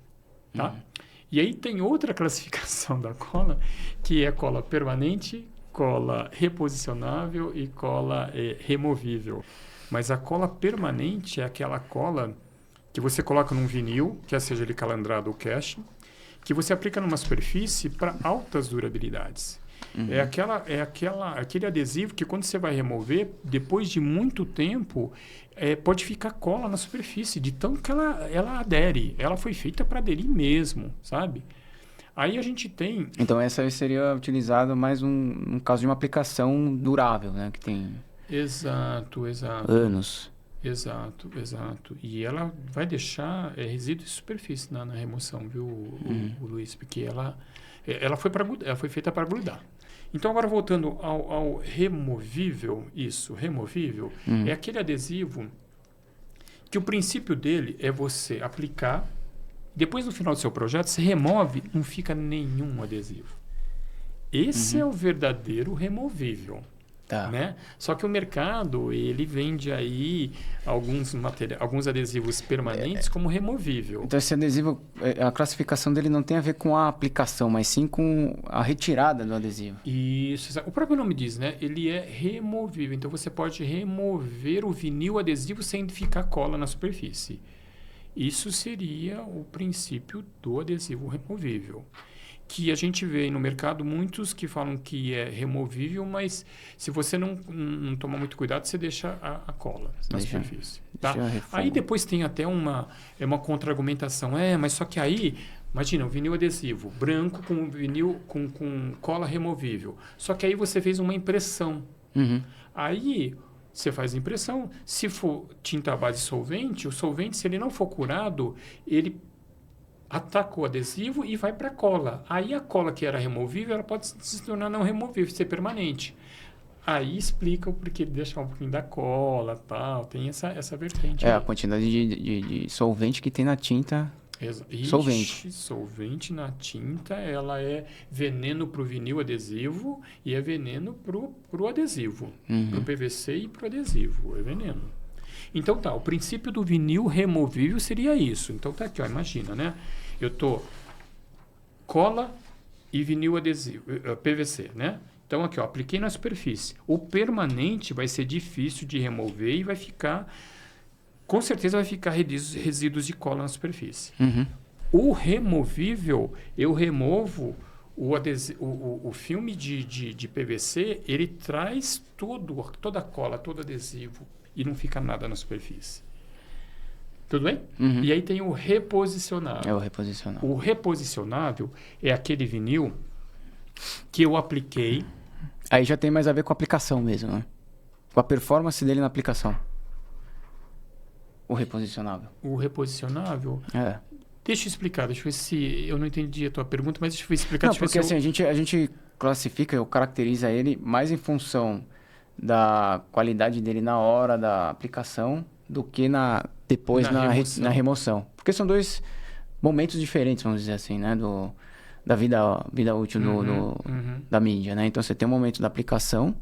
tá? E aí tem outra classificação da cola, que é cola permanente, cola reposicionável e cola removível. Mas a cola permanente é aquela cola que você coloca num vinil, quer seja ele calandrado ou cache, que você aplica numa superfície para altas durabilidades. Aquele adesivo que quando você vai remover, depois de muito tempo, pode ficar cola na superfície, de tanto que ela adere. Ela foi feita para aderir mesmo, sabe? Aí a gente tem... Então, essa aí seria utilizada mais no caso de uma aplicação durável, né? Que tem Exato. anos. Exato. E ela vai deixar resíduo de superfície na remoção, viu, o Luiz? Porque ela foi feita para grudar. Então, agora voltando ao removível, removível é aquele adesivo que o princípio dele é você aplicar, depois no final do seu projeto, você remove, não fica nenhum adesivo. Esse é o verdadeiro removível. Tá. Né? Só que o mercado, ele vende aí alguns adesivos permanentes como removível. Então, esse adesivo, a classificação dele não tem a ver com a aplicação, mas sim com a retirada do adesivo. Isso, o próprio nome diz, né? Ele é removível. Então, você pode remover o vinil adesivo sem ficar cola na superfície. Isso seria o princípio do adesivo removível. Que a gente vê no mercado muitos que falam que é removível, mas se você não tomar muito cuidado, você deixa a cola na superfície. Tá? Aí depois tem até uma contra-argumentação. Mas só que aí, imagina, um vinil adesivo branco com vinil com cola removível. Só que aí você fez uma impressão. Aí você faz a impressão. Se for tinta à base solvente, o solvente, se ele não for curado, ele ataca o adesivo e vai para a cola. Aí a cola que era removível, ela pode se tornar não removível, ser permanente. Aí explica o porquê de deixar um pouquinho da cola, tal. Tem essa vertente. A quantidade de solvente que tem na tinta. Solvente na tinta, ela é veneno para o vinil adesivo e é veneno para o adesivo. Para o PVC e para o adesivo. É veneno. Então tá, o princípio do vinil removível seria isso. Então tá aqui, ó, imagina, né? Eu tô cola e vinil adesivo, PVC, né? Então aqui, ó, apliquei na superfície. O permanente vai ser difícil de remover e vai ficar, com certeza vai ficar resíduos de cola na superfície. O removível, eu removo o filme de PVC, ele traz toda a cola, todo adesivo e não fica nada na superfície. Tudo bem? E aí tem o reposicionável. É o reposicionável. O reposicionável é aquele vinil que eu apliquei. Aí já tem mais a ver com a aplicação mesmo, né? Com a performance dele na aplicação. O reposicionável. O reposicionável? Deixa eu explicar, deixa eu ver se... Eu não entendi a tua pergunta, mas deixa eu explicar. Não, porque assim, a gente classifica ou caracteriza ele mais em função da qualidade dele na hora da aplicação do que depois na remoção. Porque são dois momentos diferentes, vamos dizer assim, né? Da vida útil da mídia, né? Então, você tem um momento da aplicação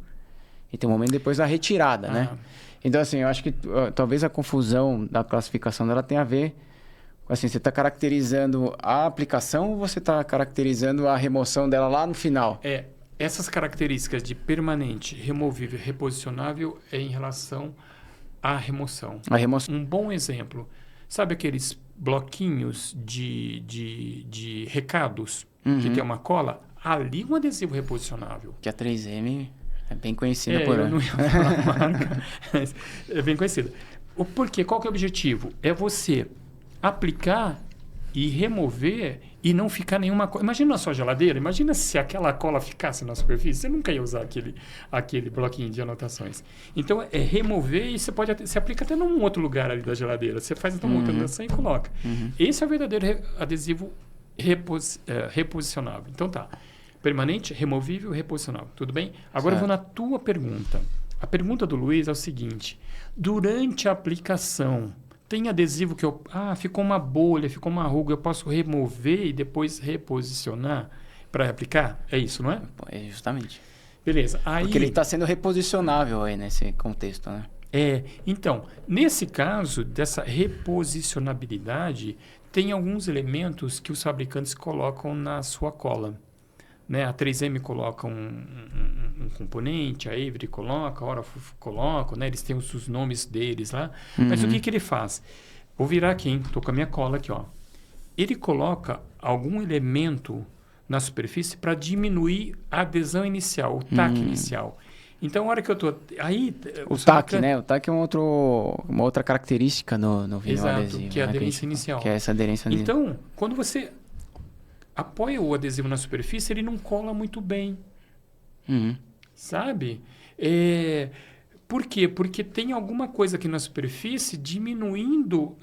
e tem um momento depois da retirada, né? Então, assim, eu acho que talvez a confusão da classificação dela tenha a ver com, assim, você está caracterizando a aplicação ou você está caracterizando a remoção dela lá no final? Essas características de permanente, removível, reposicionável é em relação à remoção. A remoção. Um bom exemplo, sabe aqueles bloquinhos de recados que tem uma cola? Ali um adesivo reposicionável. Que a 3M é bem conhecida por... Eu não ia falar a marca, mas é bem conhecida. Por quê? Qual que é o objetivo? É você aplicar e remover e não ficar nenhuma cola. Imagina na sua geladeira, imagina se aquela cola ficasse na superfície, você nunca ia usar aquele bloquinho de anotações. Então, é remover e você aplica até num outro lugar ali da geladeira. Você faz então uma outra anotação e coloca. Esse é o verdadeiro adesivo reposicionável. Então tá. Permanente, removível, reposicionável. Tudo bem? Agora eu vou na tua pergunta. A pergunta do Luiz é o seguinte. Durante a aplicação, tem adesivo que ficou uma bolha, ficou uma ruga, eu posso remover e depois reposicionar para aplicar? É isso, não é? É justamente. Beleza. Aí, porque ele está sendo reposicionável aí nesse contexto, né? Então, nesse caso dessa reposicionabilidade, tem alguns elementos que os fabricantes colocam na sua cola. Né? A 3M coloca um componente, a Avery coloca, a Orafuf coloca, né? Eles têm os nomes deles lá. Mas o que ele faz? Vou virar aqui, hein? Estou com a minha cola aqui. Ó. Ele coloca algum elemento na superfície para diminuir a adesão inicial, o taque inicial. Então, a hora que eu estou... Aí, o taque, né? O taque é uma outra característica no vinil adesivo. Exato, que é a aderência inicial. Que é essa aderência dele. Então, quando você apoia o adesivo na superfície, ele não cola muito bem. Sabe? Por quê? Porque tem alguma coisa aqui na superfície diminuindo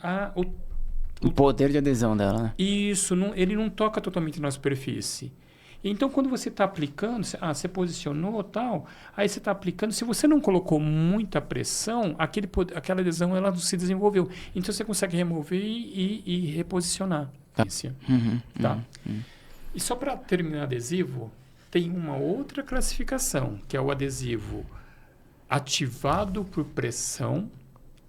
o poder de adesão dela, né? Isso, ele não toca totalmente na superfície. Então, quando você está aplicando, você posicionou tal, aí você está aplicando, se você não colocou muita pressão, aquela adesão ela não se desenvolveu. Então, você consegue remover e reposicionar. Tá? E só para terminar adesivo, tem uma outra classificação, que é o adesivo ativado por pressão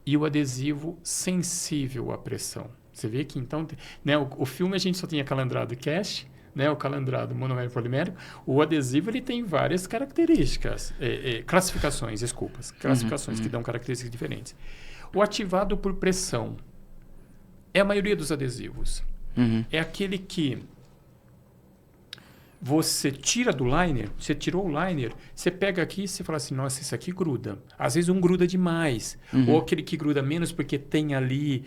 e o adesivo sensível à pressão. Você vê que então, né, o filme a gente só tinha calandrado cash, né, o calandrado monomérico polimérico. O adesivo ele tem várias características, classificações que dão características diferentes. O ativado por pressão é a maioria dos adesivos. É aquele que você tira do liner, você tirou o liner, você pega aqui e você fala assim, nossa, isso aqui gruda. Às vezes um gruda demais. Ou aquele que gruda menos porque tem ali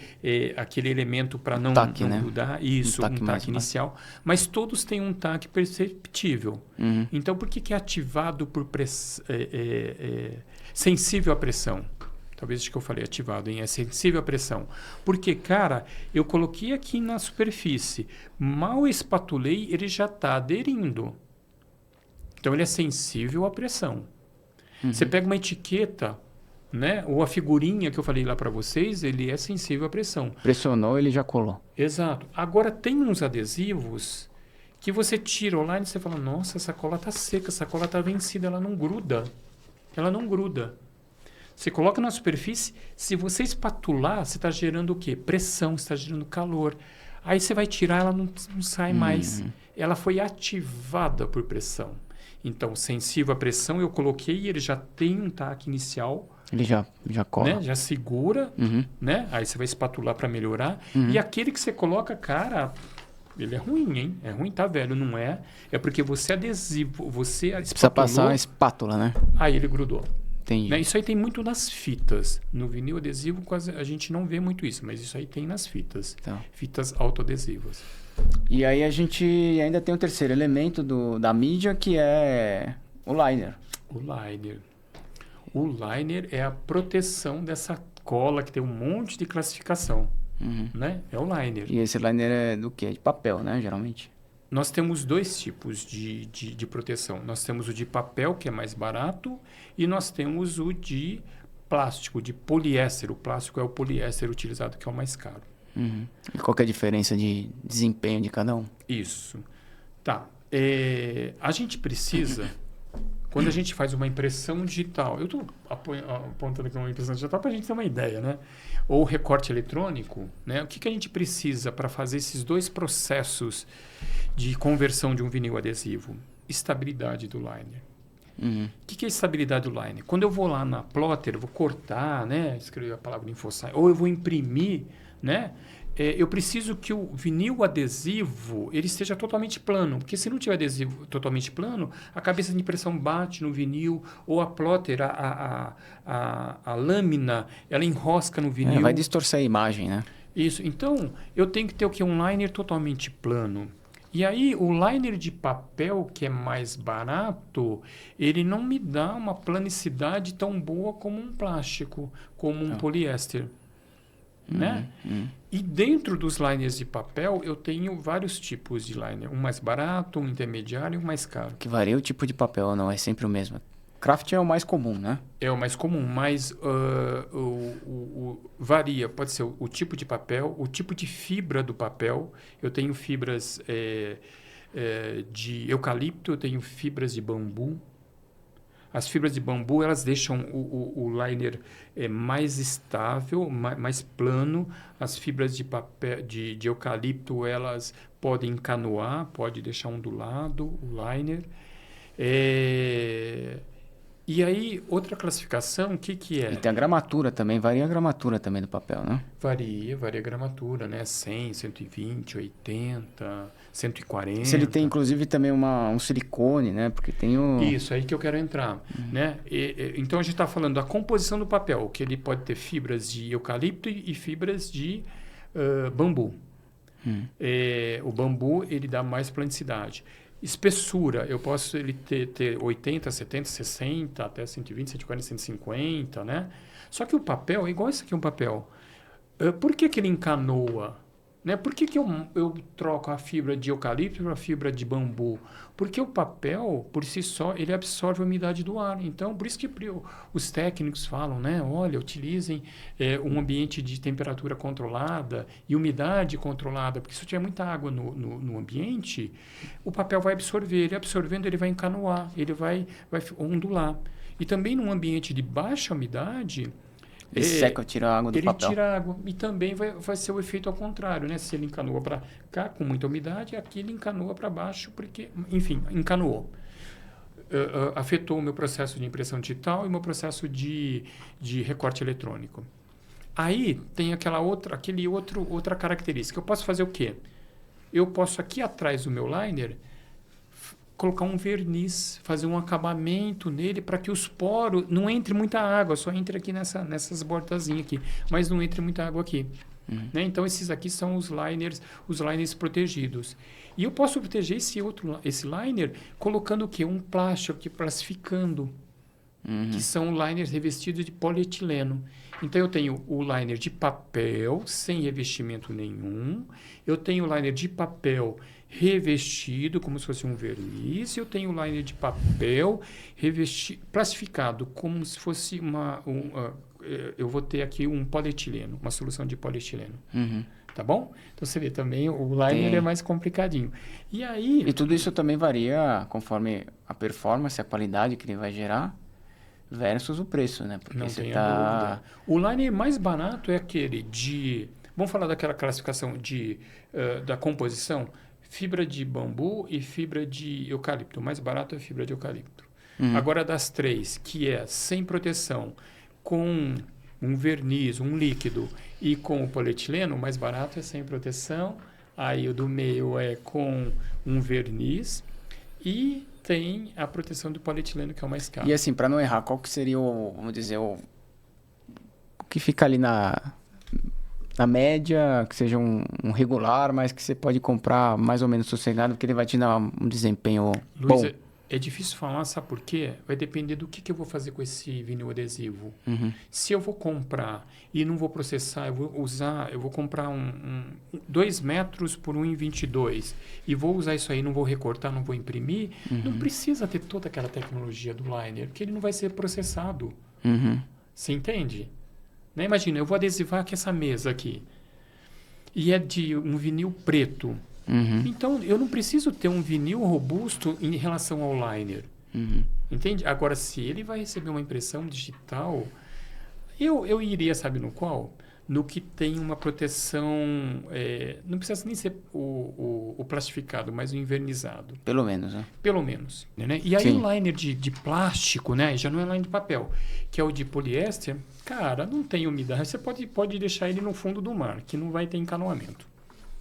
aquele elemento para não grudar. Isso, um taque inicial. Mas todos têm um taque perceptível. Então, por que é ativado por sensível à pressão? Talvez acho que eu falei ativado, hein? É sensível à pressão. Porque, cara, eu coloquei aqui na superfície, mal espatulei, ele já está aderindo. Então, ele é sensível à pressão. Você pega uma etiqueta, né? Ou a figurinha que eu falei lá para vocês, ele é sensível à pressão. Pressionou, ele já colou. Exato. Agora, tem uns adesivos que você tira online e você fala, nossa, essa cola está seca, essa cola está vencida, ela não gruda. Ela não gruda. Você coloca na superfície, se você espatular, você está gerando o quê? Pressão, você está gerando calor. Aí você vai tirar, ela não sai mais. Ela foi ativada por pressão. Então, sensível à pressão, eu coloquei, ele já tem um taque inicial. Ele já cola. Né? Já segura, né? Aí você vai espatular para melhorar. E aquele que você coloca, cara, ele é ruim, hein? É ruim, tá velho, não é? É porque você adesivo, você espatulou. Precisa passar uma espátula, né? Aí ele grudou. Né? Isso aí tem muito nas fitas. No vinil adesivo quase a gente não vê muito isso, mas isso aí tem nas fitas. Então. Fitas autoadesivas. E aí a gente ainda tem o terceiro elemento da mídia, que é o liner. O liner. O liner é a proteção dessa cola que tem um monte de classificação. Né? É o liner. E esse liner é do quê? De papel, né? Geralmente. Nós temos dois tipos de proteção. Nós temos o de papel, que é mais barato, e nós temos o de plástico, de poliéster. O plástico é o poliéster utilizado, que é o mais caro. E qual que é a diferença de desempenho de cada um? Isso. Tá. A gente precisa, quando a gente faz uma impressão digital, eu estou apontando aqui uma impressão digital para a gente ter uma ideia, né? Ou recorte eletrônico, né? O que a gente precisa para fazer esses dois processos de conversão de um vinil adesivo? Estabilidade do liner. O que é estabilidade do liner? Quando eu vou lá na plotter, eu vou cortar, né? Escrever a palavra InfoSign, ou eu vou imprimir, né? Eu preciso que o vinil adesivo ele esteja totalmente plano, porque se não tiver adesivo totalmente plano, a cabeça de impressão bate no vinil, ou a plotter, a lâmina, ela enrosca no vinil. Vai distorcer a imagem, né? Isso. Então, eu tenho que ter o quê? Um liner totalmente plano. E aí, o liner de papel, que é mais barato, ele não me dá uma planicidade tão boa como um plástico, como um poliéster. Né? E dentro dos liners de papel, eu tenho vários tipos de liner. Um mais barato, um intermediário e um mais caro. Que varia o tipo de papel, não é sempre o mesmo. Craft é o mais comum, né? É o mais comum, mas varia. Pode ser o tipo de papel, o tipo de fibra do papel. Eu tenho fibras de eucalipto, eu tenho fibras de bambu. As fibras de bambu, elas deixam o liner mais estável, mais plano. As fibras de papel de eucalipto, elas podem encanoar, pode deixar ondulado o liner. E aí, outra classificação, o que é? E tem a gramatura também, varia a gramatura também do papel, né? Varia a gramatura, né? 100, 120, 80, 140. Se ele tem, inclusive, também um silicone, né? Porque tem o... Isso, aí que eu quero entrar, né? Então, a gente está falando da composição do papel, que ele pode ter fibras de eucalipto e fibras de bambu. O bambu, ele dá mais planicidade. Espessura, eu posso ele ter 80, 70, 60, até 120, 140, 150, né? Só que o papel é igual esse aqui, um papel. Por que ele encanoa? Né? Por que eu troco a fibra de eucalipto para a fibra de bambu? Porque o papel, por si só, ele absorve a umidade do ar. Então, por isso que os técnicos falam, né? Olha, utilizem um ambiente de temperatura controlada e umidade controlada, porque se tiver muita água no ambiente, o papel vai absorver. Ele absorvendo, ele vai encanoar, ele vai ondular. E também num ambiente de baixa umidade... Ele seca, tira a água do papel. Ele tira a água. E também vai ser o efeito ao contrário, né? Se ele encanoa para cá com muita umidade, aqui ele encanoa para baixo, porque, enfim, encanoou. Afetou o meu processo de impressão digital e o meu processo de recorte eletrônico. Aí tem outra característica. Eu posso fazer o quê? Eu posso aqui atrás do meu liner colocar um verniz, fazer um acabamento nele para que os poros não entre muita água, só entre aqui nessas bordazinhas aqui, mas não entre muita água aqui. Né? Então esses aqui são os liners protegidos. E eu posso proteger esse liner colocando o quê? Um plástico aqui, plastificando, que são liners revestidos de polietileno. Então eu tenho o liner de papel sem revestimento nenhum, eu tenho o liner de papel revestido como se fosse um verniz, eu tenho o liner de papel plastificado como se fosse eu vou ter aqui um polietileno, uma solução de polietileno. Tá bom? Então você vê também o liner é mais complicadinho. E tudo isso também varia conforme a performance, a qualidade que ele vai gerar versus o preço, né? Porque não tem dúvida. O liner mais barato é aquele de... Vamos falar daquela classificação da composição? Fibra de bambu e fibra de eucalipto. O mais barato é fibra de eucalipto. Agora, das três, que é sem proteção, com um verniz, um líquido e com o polietileno, o mais barato é sem proteção. Aí o do meio é com um verniz e tem a proteção do polietileno, que é o mais caro. E assim, para não errar, qual que seria vamos dizer, o que fica ali na média, que seja um regular, mas que você pode comprar mais ou menos sossegado, porque ele vai te dar um desempenho Luiz, bom? É difícil falar, sabe por quê? Vai depender do que eu vou fazer com esse vinil adesivo. Se eu vou comprar e não vou processar, eu vou comprar 2 metros por 1,22 e vou usar isso aí, não vou recortar, não vou imprimir, não precisa ter toda aquela tecnologia do liner, porque ele não vai ser processado. Você entende? Né? Imagina, eu vou adesivar aqui essa mesa aqui e é de um vinil preto. Então, eu não preciso ter um vinil robusto em relação ao liner. Entende? Agora, se ele vai receber uma impressão digital, eu iria, sabe no qual? No que tem uma proteção, não precisa nem ser o plastificado, mas o invernizado. Pelo menos, né? Pelo menos. Né? E aí Sim. o liner de plástico, né? Já não é liner de papel, que é o de poliéster, cara, não tem umidade. Você pode deixar ele no fundo do mar, que não vai ter encanoamento.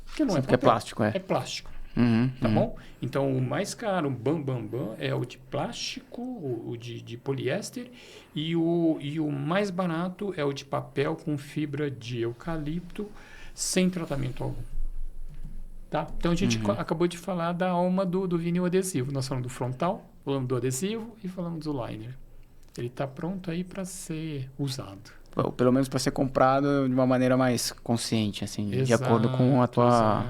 Porque não é papel. É plástico, É plástico. Tá bom? Então, o mais caro, bam, é o de plástico, o de poliéster, e o mais barato é o de papel com fibra de eucalipto, sem tratamento algum. Tá? Então, a gente acabou de falar da alma do vinil adesivo. Nós falamos do frontal, falamos do adesivo e falamos do liner. Ele está pronto aí para ser usado. Pelo menos para ser comprado de uma maneira mais consciente, assim, de acordo com a tua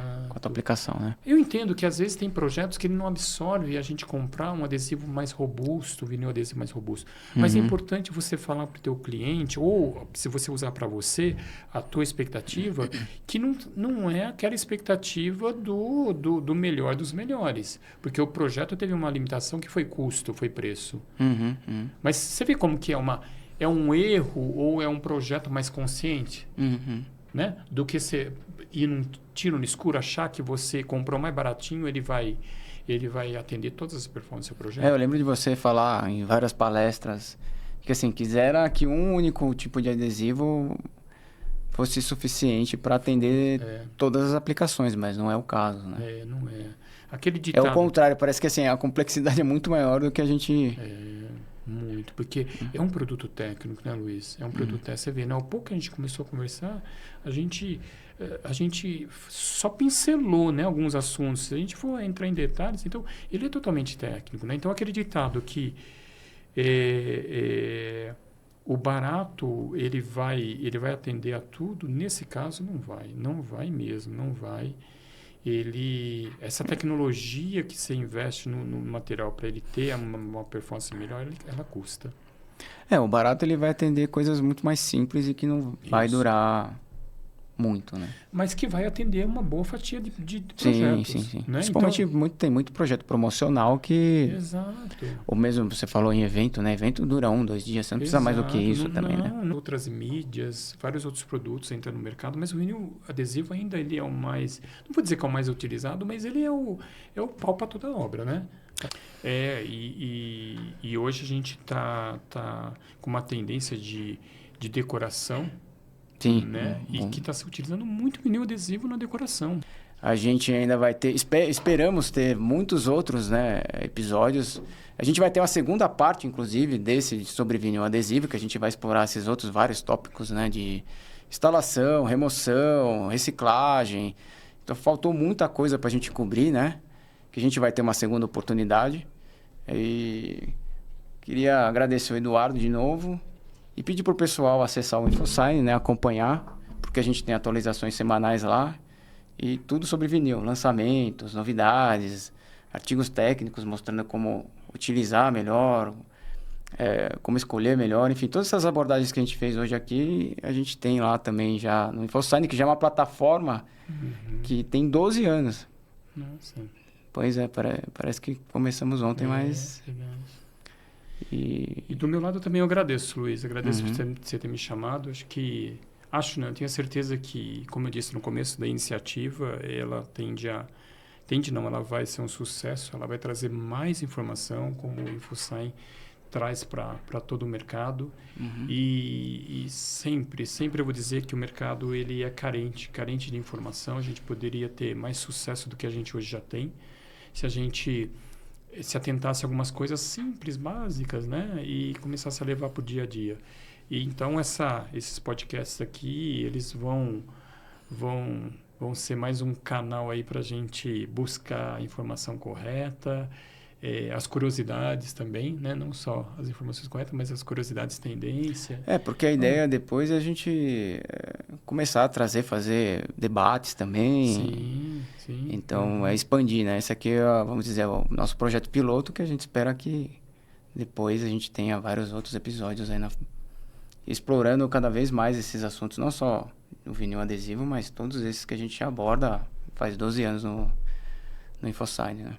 aplicação, né? Eu entendo que às vezes tem projetos que ele não absorve a gente comprar um adesivo mais robusto, vinil adesivo mais robusto. Mas é importante você falar para o teu cliente, ou se você usar para você, a tua expectativa, que não é aquela expectativa do melhor dos melhores. Porque o projeto teve uma limitação que foi custo, foi preço. Mas você vê como que é um erro ou é um projeto mais consciente, né? Do que você ir num tiro no escuro, achar que você comprou mais baratinho, ele vai atender todas as performances do projeto. Eu lembro de você falar em várias palestras que, assim, quisera que um único tipo de adesivo fosse suficiente para atender todas as aplicações, mas não é o caso, né? Não é. Aquele ditado... É o contrário, parece que, assim, a complexidade é muito maior do que a gente... Muito, porque é um produto técnico, né, Luiz? É um produto técnico. Você vê, né? Ao pouco que a gente começou a conversar, a gente só pincelou, né, alguns assuntos. Se a gente for entrar em detalhes, então, ele é totalmente técnico, né? Então, aquele ditado que o barato, ele vai atender a tudo, nesse caso, não vai mesmo, não vai. Essa tecnologia que você investe no material para ele ter uma performance melhor, ela custa. O barato ele vai atender coisas muito mais simples e que não vai durar muito, né? Mas que vai atender uma boa fatia de projetos. Sim. Né? Principalmente então, tem muito projeto promocional que... Exato. Ou mesmo você falou em evento, né? Evento dura 1, 2 dias, você não precisa mais do que isso também, né? Outras mídias, vários outros produtos entram no mercado, mas o vinil adesivo ainda ele é o mais... Não vou dizer que é o mais utilizado, mas ele é o pau para toda a obra, né? E hoje a gente tá com uma tendência de decoração, Sim. Né? E que está se utilizando muito vinil adesivo na decoração. A gente ainda vai ter... Esperamos ter muitos outros, né, episódios. A gente vai ter uma segunda parte, inclusive, desse sobre vinil adesivo, que a gente vai explorar esses outros vários tópicos, né, de instalação, remoção, reciclagem. Então, faltou muita coisa para a gente cobrir, né? Que a gente vai ter uma segunda oportunidade. E queria agradecer o Eduardo de novo e pedir para o pessoal acessar o InfoSign, né, acompanhar, porque a gente tem atualizações semanais lá. E tudo sobre vinil, lançamentos, novidades, artigos técnicos mostrando como utilizar melhor, como escolher melhor. Enfim, todas essas abordagens que a gente fez hoje aqui, a gente tem lá também já no InfoSign, que já é uma plataforma que tem 12 anos. Nossa. Pois é, parece que começamos ontem, mas... E do meu lado também eu agradeço, Luiz. Agradeço por você ter me chamado. Eu tenho certeza que, como eu disse no começo da iniciativa, ela ela vai ser um sucesso, ela vai trazer mais informação, como o InfoSign traz para todo o mercado. E sempre eu vou dizer que o mercado ele é carente de informação. A gente poderia ter mais sucesso do que a gente hoje já tem, se a gente se atentasse a algumas coisas simples, básicas, né? E começasse a levar para o dia a dia. E então esses podcasts aqui, eles vão ser mais um canal aí para a gente buscar a informação correta, as curiosidades também, né? Não só as informações corretas, mas as curiosidades, tendência. Porque a ideia depois é a gente começar a fazer debates também. Sim. Então, expandir, né? Esse aqui é, vamos dizer, o nosso projeto piloto, que a gente espera que depois a gente tenha vários outros episódios aí explorando cada vez mais esses assuntos, não só o vinil adesivo, mas todos esses que a gente aborda faz 12 anos no InfoSign, né?